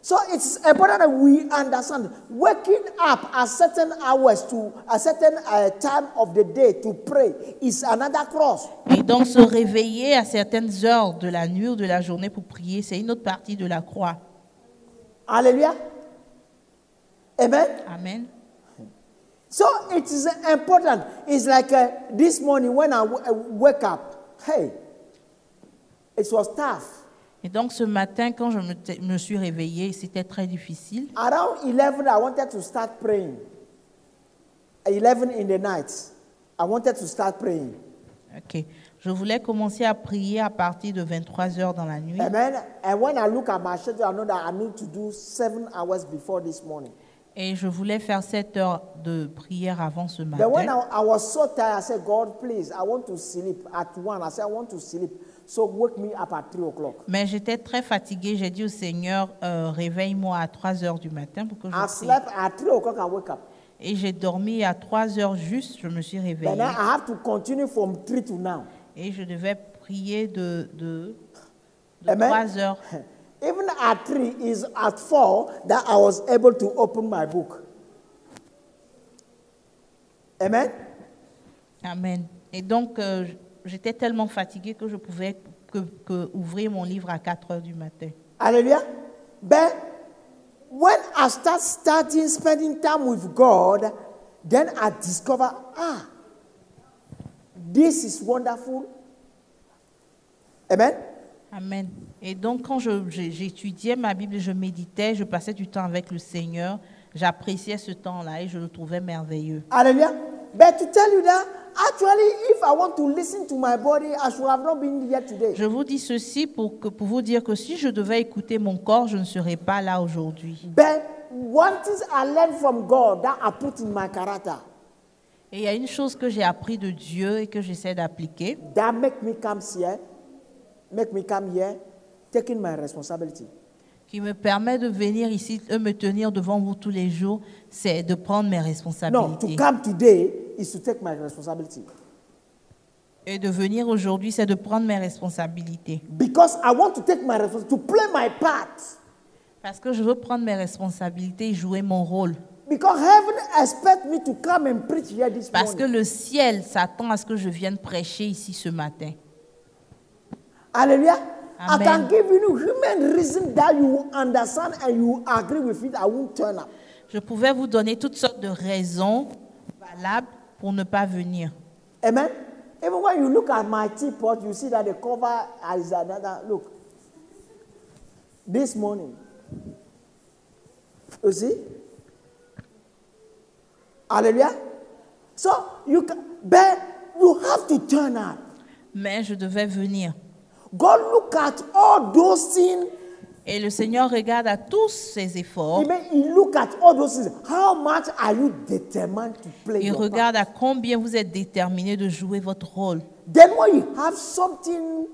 So it's important that we understand waking up at certain hours to a certain time of the day to pray is another cross. Et donc, se réveiller à certaines heures de la nuit ou de la journée pour prier, c'est une autre partie de la croix. Hallelujah. Amen. Amen. So it is important. It's like this morning when I wake up, hey, it was tough. Et donc, ce matin, quand je me suis réveillée, c'était très difficile. Around 11, I wanted to start praying. 11 in the night, I wanted to start praying. Ok. Je voulais commencer à prier à partir de 23 heures dans la nuit. Amen. And when I look at my schedule, I know that I need to do 7 hours before this morning. Et je voulais faire 7 heures de prière avant ce But when matin. I was so tired, I said, God, please, I want to sleep. At 1, I said, I want to sleep. So wake me up at 3 o'clock. Mais j'étais très fatiguée. J'ai dit au Seigneur, réveille-moi à 3 heures du matin pour que je I prie. slept at 3 o'clock, I wake up. Et j'ai dormi à 3 heures juste, je me suis But réveillée. now I have to continue from 3 to now. Et je devais prier de Amen. 3 heures. Even at 3 is at 4 that I was able to open my book. Amen. Amen. Et donc, j'étais tellement fatiguée que je pouvais que ouvrir mon livre à 4 heures du matin. Hallelujah. But when I starting spending time with God, then I discover, this is wonderful. Amen. Amen. Et donc, quand j'étudiais ma Bible, je méditais, je passais du temps avec le Seigneur, j'appréciais ce temps-là et je le trouvais merveilleux. Hallelujah. But to tell you that, actually, if I want to listen to my body, I should have not been here today. Je vous dis ceci pour vous dire que si je devais écouter mon corps, je ne serais pas là aujourd'hui. But one thing I learned from God that I put in my character. Et il y a une chose que j'ai appris de Dieu et que j'essaie d'appliquer, that make me come here, taking my responsibility. qui me permet de venir ici et me tenir devant vous tous les jours, c'est de prendre mes No, to responsabilités. come today is to take my responsibility. Et de venir aujourd'hui, c'est de prendre mes responsabilités. Because I want to take my responsibility, to play my part. Parce que je veux prendre mes responsabilités et jouer mon rôle. Because heaven expect me to come and preach here this Parce que morning. le ciel s'attend à ce que je vienne prêcher ici ce matin. Hallelujah. Amen. I can give you human reason that you understand and you agree with it. I won't turn up. Je pouvais vous donner toutes sortes de raisons valables pour ne pas venir. Amen. Even when you look at my teapot, you see that the cover is another. Look. This morning. You see? Hallelujah. So but you have to turn up. Mais je devais venir. God look at all those things. Et le Seigneur regarde à tous ces efforts. He look at all those things. How much are you determined to play Il your part? regarde à combien vous êtes déterminé de jouer votre rôle. Then when you have something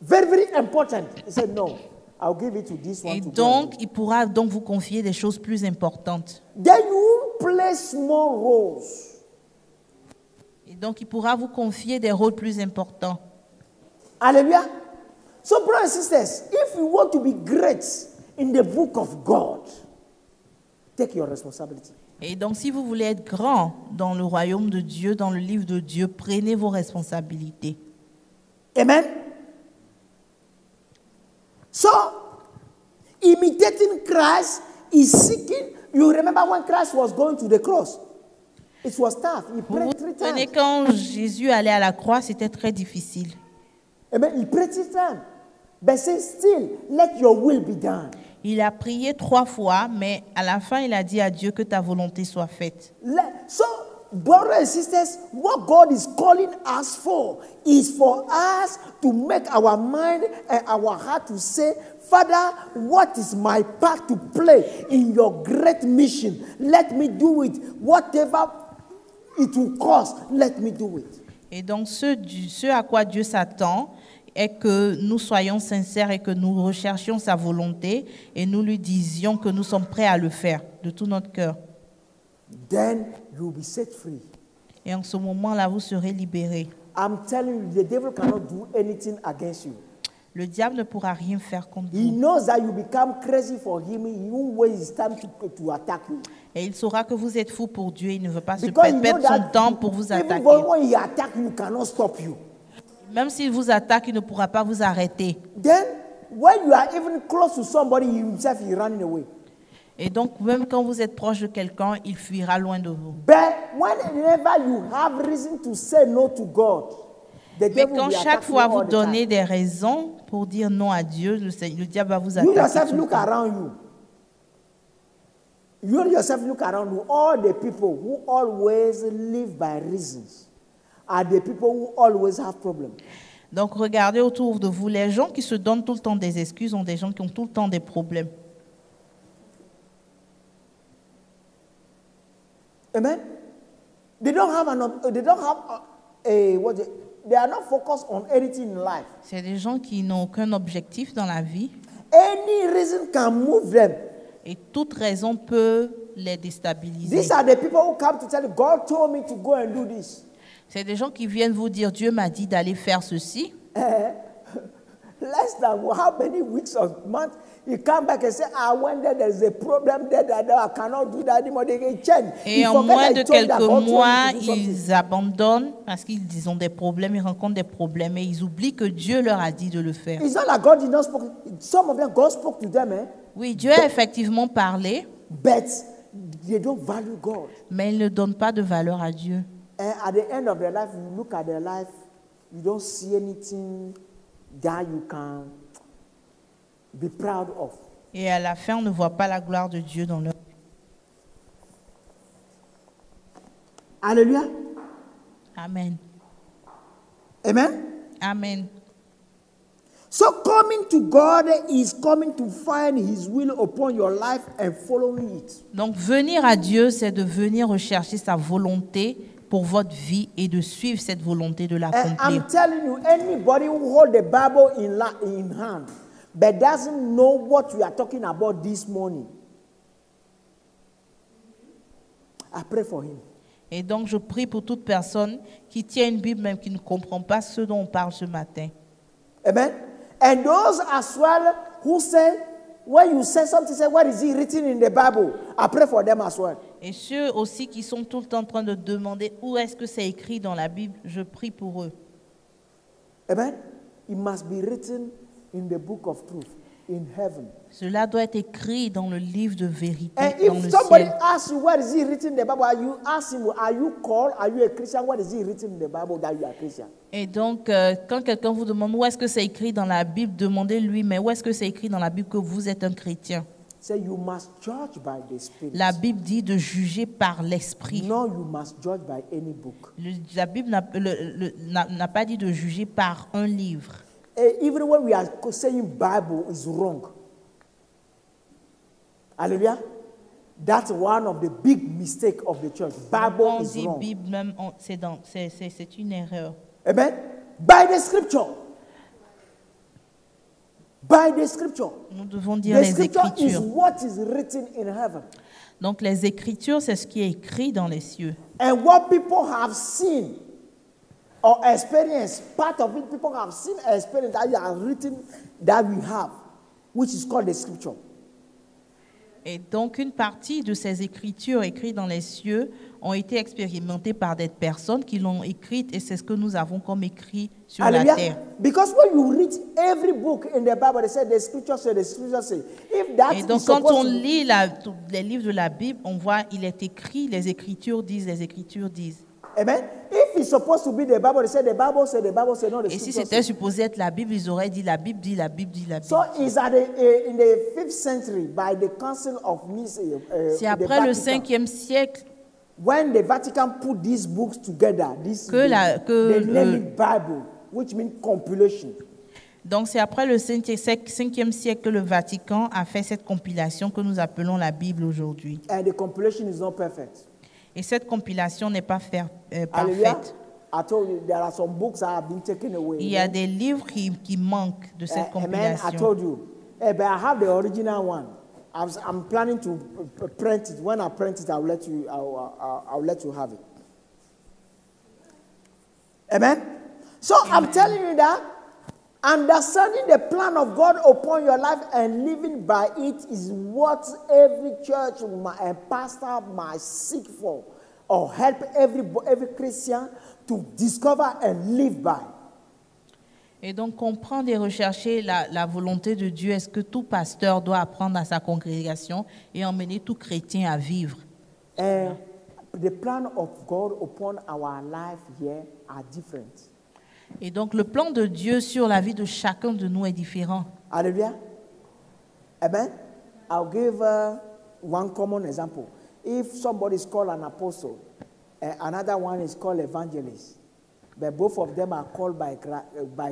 very, very important, he said, no, I'll give it to this one Et to donc, go. il pourra donc vous confier des choses plus importantes. Then you won't play small roles. Et donc, il pourra vous confier des rôles plus importants. Hallelujah. So, brothers and sisters, if you want to be great in the book of God, take your responsibility. Et donc, si vous voulez être grand dans le royaume de Dieu, dans le livre de Dieu, prenez vos responsabilités. Amen. So, imitating Christ is seeking. You remember when Christ was going to the cross? It was tough. He Vous vous prayed 3 souvenez times. quand Jésus allait à la croix, c'était très difficile. Amen. He prayed 3 times. But say, still, let your will be done. Il a prié 3 fois, mais à la fin, il a dit à Dieu que ta volonté soit faite. So, brothers and sisters, what God is calling us for is for us to make our mind and our heart to say, Father, what is my part to play in your great mission? Let me do it. Whatever it will cost, let me do it. Et donc, ce à quoi Dieu s'attend est que nous soyons sincères et que nous recherchions sa volonté et nous lui disions que nous sommes prêts à le faire de tout notre cœur. Then you will be set free. Et en ce moment-là, vous serez libérés. I'm telling you, the devil cannot do anything against you. Le diable ne pourra rien faire contre He vous. knows that you become crazy for him. He won't waste his time to attack you. Et il saura que vous êtes fou pour Dieu. Il ne veut pas se Because you know perdre son that temps pour vous even attaquer. when he attacks you, he cannot stop you. Même s'il vous attaque, il ne pourra pas vous arrêter. Then, when you are even close to somebody, he himself is running away. Et donc, même quand vous êtes proche de quelqu'un, il fuira loin de vous. But whenever you have reason to say no to God, the Mais devil quand will chaque attack you fois all vous the donnez time. des raisons pour dire non à Dieu, le diable va vous You attaquer. yourself tout le look temps. around you. You yourself look around you. All the people who always live by reasons are the people who always have problems. Donc, regardez autour de vous. Les gens qui se donnent tout le temps des excuses ont des gens qui ont tout le temps des problèmes. Amen. They don't have they are not focused on anything in life. C'est des gens qui n'ont aucun objectif dans la vie Any reason can move them. et toute raison peut les déstabiliser. These are the people who come to tell you, God told me to go and do this. C'est des gens qui viennent vous dire, Dieu m'a dit d'aller faire ceci. Less than how many weeks or months, you come back and say, I went there, there's a problem there, that I cannot do that anymore. They can change. Et You en forget moins I de told that quelques God told you mois, to do something. ils abandonnent parce qu'ils ont des problèmes, ils rencontrent des problèmes et ils oublient que Dieu leur a dit de le faire. It's not like God did not speak. Some of them, God spoke to them, Oui, Dieu a effectivement parlé, but they don't value God. mais ils ne donnent pas de valeur à Dieu. And at the end of their life, you look at their life, you don't see anything that you can be proud of. Et à la fin, on ne voit pas la gloire de Dieu dans leur vie. Hallelujah. Amen. Amen. Amen. So coming to God is coming to find His will upon your life and following it. Donc venir à Dieu, c'est de venir rechercher sa volonté pour votre vie et de suivre cette volonté de And l'accomplir. I'm telling you, anybody who hold the Bible in hand but doesn't know what we are talking about this morning, I pray for him. Et donc je prie pour toute personne qui tient une Bible même qui ne comprend pas ce dont on parle ce matin. Amen. And those as well who say, when you say something, say, what is it written in the Bible? I pray for them as well. Et ceux aussi qui sont tout le temps en train de demander où est-ce que c'est écrit dans la Bible, je prie pour eux. Amen. It must be written in the book of truth in heaven. Cela doit être écrit dans le livre de vérité And dans if le somebody ciel. asks you what is it written in the Bible, you ask him, are you called? Are you a Christian? What is it written in the Bible that you are a Christian? Et donc, quand quelqu'un vous demande où est-ce que c'est écrit dans la Bible, demandez-lui, mais où est-ce que c'est écrit dans la Bible que vous êtes un chrétien? Say you must judge by the Spirit. La Bible dit de juger par l'esprit. No, you must judge by any book. La Bible n'a pas dit de juger par un livre. Even when we are saying Bible is wrong. Hallelujah. That's one of the big mistakes of the church. Bible On is dit wrong. Bible, même, c'est une erreur. Amen. By the scripture. By the scripture. Nous devons dire The les scripture is Écritures. what is written in heaven. Donc, les Écritures, c'est ce qui est écrit dans les cieux. And what people have seen or experienced, part of it, people have seen and experienced that are written that we have, which is called the scripture. Et donc, une partie de ces Écritures écrites dans les cieux ont été expérimentées par des personnes qui l'ont écrite et c'est ce que nous avons comme écrit sur la Hallelujah. terre. Because when you read every book in the Bible, they say the scripture say, the scripture say. If that Et is donc, quand on supposed to, lit les livres de la Bible, on voit il est écrit, les Écritures disent, les Écritures disent. amen. If it's supposed to be the Bible, they say the Bible say, the Bible say, no, the Et si scripture c'était say. supposé être la Bible, ils auraient dit la Bible dit, la Bible dit, la Bible. So it's in the 5th century by the Council of Nicaea. C'est the après le Vatican. 5e siècle When the Vatican put these books together, this Que la- que they name le- it Bible, which means compilation. Donc, c'est après le 5e siècle que le Vatican a fait cette compilation que nous appelons la Bible aujourd'hui. And the compilation is not perfect. Et cette compilation n'est pas Hallelujah. parfaite. I told you there are some books that have been taken away. Il y a des livres qui manquent de cette Amen. I compilation. told you. But I have the original one. I'm planning to print it. When I print it, I'll let you have it. Amen. So I'm telling you that understanding the plan of God upon your life and living by it is what every church and pastor must seek for, or help every Christian to discover and live by. Et donc, comprendre et rechercher la volonté de Dieu, est-ce que tout pasteur doit apprendre à sa congrégation et emmener tout chrétien à vivre? And the plan of God upon our life here are different. Et donc, le plan de Dieu sur la vie de chacun de nous est différent. Hallelujah. Amen. I'll give one common example. If somebody is called an apostle, another one is called evangelist, but both of them are called by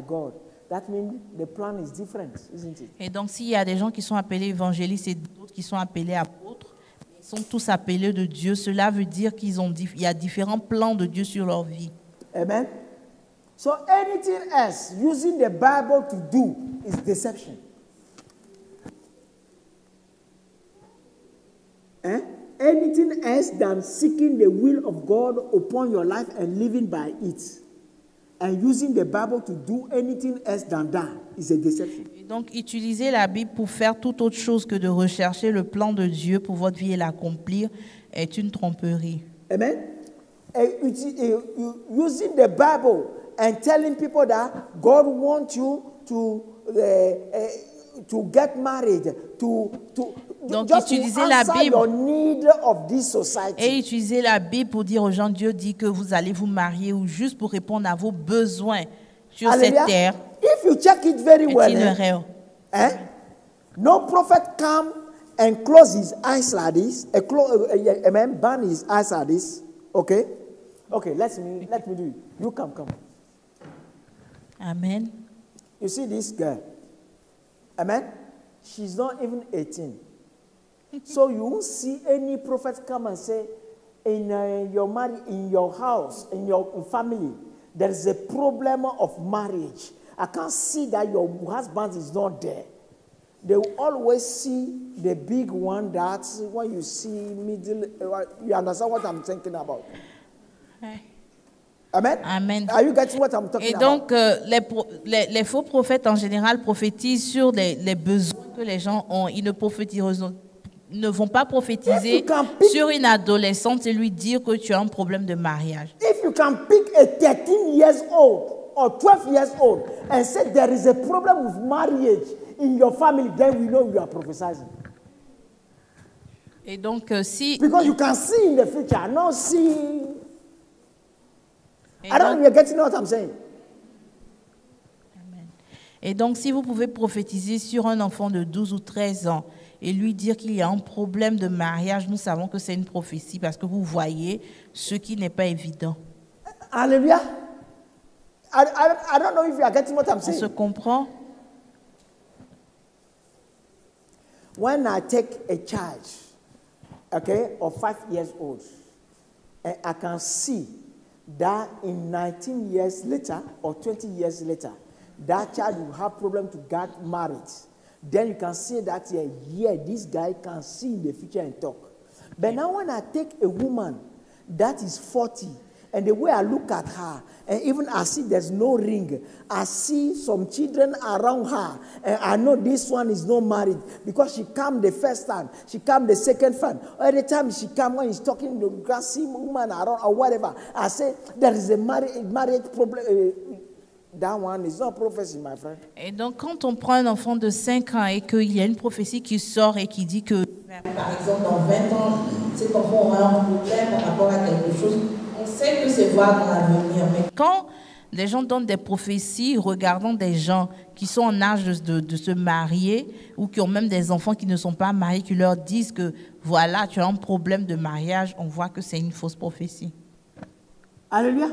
God, that means the plan is different, isn't it? Et donc, s'il y a des gens qui sont appelés évangélistes et d'autres qui sont appelés apôtres, ils sont tous appelés de Dieu. Cela veut dire qu'il y a différents plans de Dieu sur leur vie. Amen. So anything else using the Bible to do is deception. Anything else than seeking the will of God upon your life and living by it, and using the Bible to do anything else than that is a deception. Et donc, utiliser la Bible pour faire toute autre chose que de rechercher le plan de Dieu pour votre vie et l'accomplir est une tromperie. Amen. Using the Bible and telling people that God wants you to get married, Donc, just utiliser to la answer Bible. your need of this society. Et utiliser la Bible pour dire aux gens, Dieu dit que vous allez vous marier ou juste pour répondre à vos besoins sur Hallelujah. cette terre If you check it very est well, une erreur. no prophet come and close his eyes like this, amen, burn his eyes like this, okay? Okay, let me do it. You come. Amen. You see this girl? Amen? She's not even 18. So you won't see any prophet come and say, in your house, in your family, there is a problem of marriage. I can't see that your husband is not there. They will always see the big one that when you see middle, you understand what I'm thinking about. Amen? Amen. Are you getting what I'm talking Et about? donc, les faux prophètes en général prophétisent sur les besoins que les gens ont. Ils ne vont pas prophétiser sur une adolescente et lui dire que tu as un problème de mariage. If you can pick a 13 years old or 12 years old and say there is a problem with marriage in your family, then we know you are prophesying. Et donc, si... Because you can see in the future, not see... I don't know if you're getting what I'm saying. Amen. Et donc, si vous pouvez prophétiser sur un enfant de 12 ou 13 ans et lui dire qu'il y a un problème de mariage, nous savons que c'est une prophétie parce que vous voyez ce qui n'est pas évident. Hallelujah. I don't know if you are getting what I'm On saying. se comprend? When I take a child, okay, of 5 years old, and I can see that in 19 years later or 20 years later, that child will have problem to get married. Then you can see that, this guy can see in the future and talk. But now when I take a woman that is 40, and the way I look at her, and even I see there's no ring, I see some children around her, and I know this one is not married because she came the first time, she came the second time. Every time she come, when he's talking to the same woman around or whatever, I say there is a marriage problem. That one is not prophecy, my friend. Et donc, quand on prend un enfant de 5 ans et qu'il y a une prophétie qui sort et qui dit que, par exemple, dans 20 ans, cet enfant aura un problème par rapport à quelque chose, on sait que c'est voir dans l'avenir. Mais quand les gens donnent des prophéties regardant des gens qui sont en âge de se marier ou qui ont même des enfants qui ne sont pas mariés, qui leur disent que, voilà, tu as un problème de mariage, on voit que c'est une fausse prophétie. Hallelujah.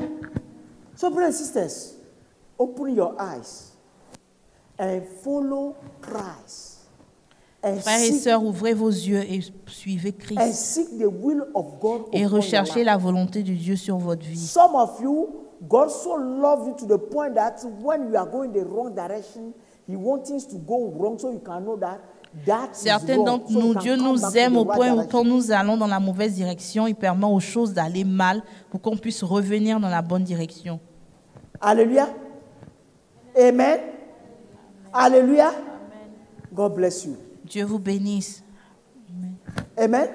So, brothers and sisters, open your eyes and follow Christ. Frères et sœurs, ouvrez vos yeux et suivez Christ. And seek the will of God Et upon recherchez your life. la volonté de Dieu sur votre vie. Some of you, God so loves you to the point that when you are going the wrong direction, He wants things to go wrong so you can know that Certains d'entre nous, Dieu nous aime au point où quand nous allons dans la mauvaise direction, il permet aux choses d'aller mal pour qu'on puisse revenir dans la bonne direction. Alléluia. Amen. Alléluia. God bless you. Dieu vous bénisse. Amen.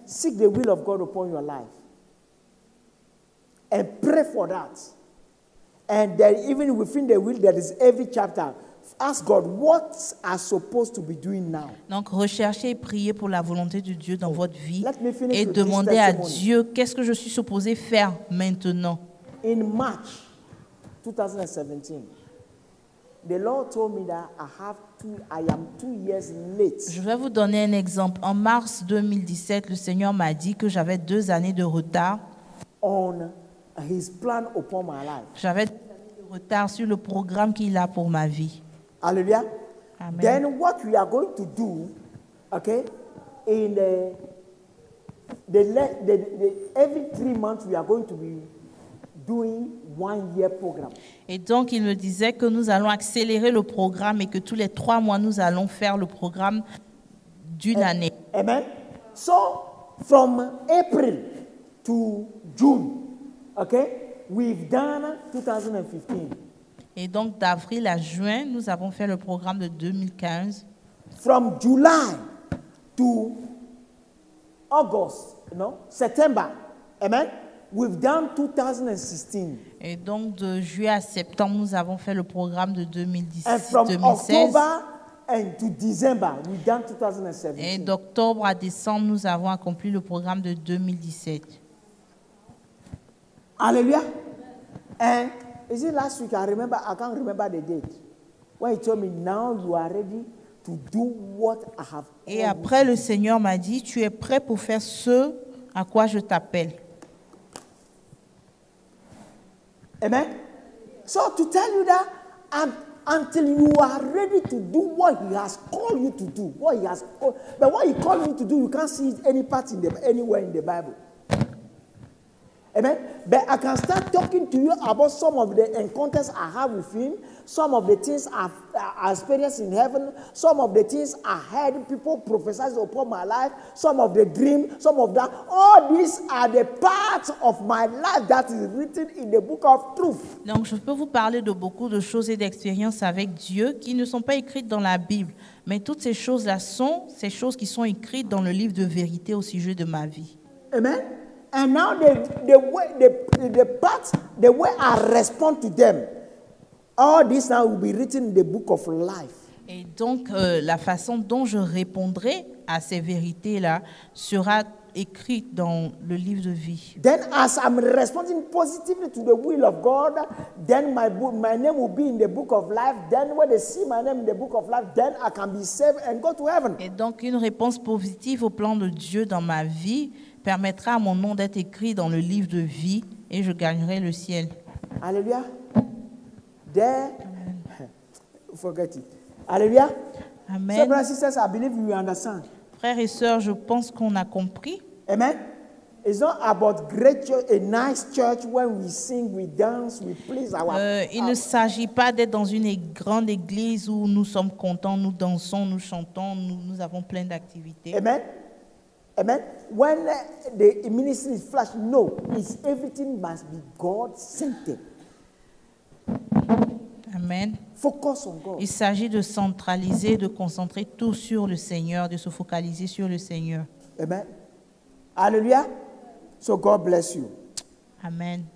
Seek the will of God upon your life. And pray for that. And then even within the will, there is every chapter. Ask God, what are supposed to be doing now? Donc, recherchez et priez pour la volonté de Dieu dans votre vie Let me finish et with this demandez à testimony. Dieu qu'est-ce que je suis supposé faire maintenant. In March 2017, the Lord told me that I am 2 years late. Je vais vous donner un exemple. En mars 2017, le Seigneur m'a dit que j'avais 2 années de retard. On His plan upon my life. J'avais 2 années de retard sur le programme qu'il a pour ma vie. Hallelujah. Amen. Then what we are going to do, okay, in every 3 months we are going to be doing 1 year program. Et donc, il me disait que nous allons accélérer le programme et que tous les 3 mois, nous allons faire le programme d'une année. Amen. So, from April to June, okay, we've done 2015. Et donc, d'avril à juin, nous avons fait le programme de 2015. From July to August, September, amen, we've done 2016. Et donc, de juillet à septembre, nous avons fait le programme de 2016. And from October and to December, we've done 2017. Et d'octobre à décembre, nous avons accompli le programme de 2017. Hallelujah. And is it last week? I can't remember the date. When he told me, now you are ready to do what I have. Et après, le Seigneur m'a dit, tu es prêt pour faire ce à quoi je t'appelle. Amen. So to tell you that until you are ready to do what He has called you to do. But what He called you to do, you can't see any part anywhere in the Bible. Amen. But I can start talking to you about some of the encounters I have with Him, some of the things I've experienced in heaven, some of the things I heard people prophesy upon my life, some of the dream, some of that. All these are the parts of my life that is written in the book of truth. Donc, je peux vous parler de beaucoup de choses et d'expériences avec Dieu qui ne sont pas écrites dans la Bible. Mais toutes ces choses-là sont ces choses qui sont écrites dans le livre de vérité au sujet de ma vie. Amen. And now the way I respond to them, all this now will be written in the book of life. Et donc, la façon dont je répondrai à ces vérités-là sera écrite dans le livre de vie. Then as I'm responding positively to the will of God, then my name will be in the book of life. Then when they see my name in the book of life, then I can be saved and go to heaven. Et donc, une réponse positive au plan de Dieu dans ma vie permettra à mon nom d'être écrit dans le livre de vie et je gagnerai le ciel. Alléluia. There, forget it. Alléluia. Amen. So, brothers and sisters, I believe you understand. Frères et sœurs, je pense qu'on a compris. Amen. It's not about great church, a nice church when we sing, we dance, we please our. Il ne s'agit pas d'être dans une grande église où nous sommes contents, nous dansons, nous chantons, nous avons plein d'activités. Amen. Amen. When the ministry is flash, no, it's everything must be God-centered. Amen. Focus on God. Il s'agit de centraliser, de concentrer tout sur le Seigneur, de se focaliser sur le Seigneur. Amen. Hallelujah. So God bless you. Amen.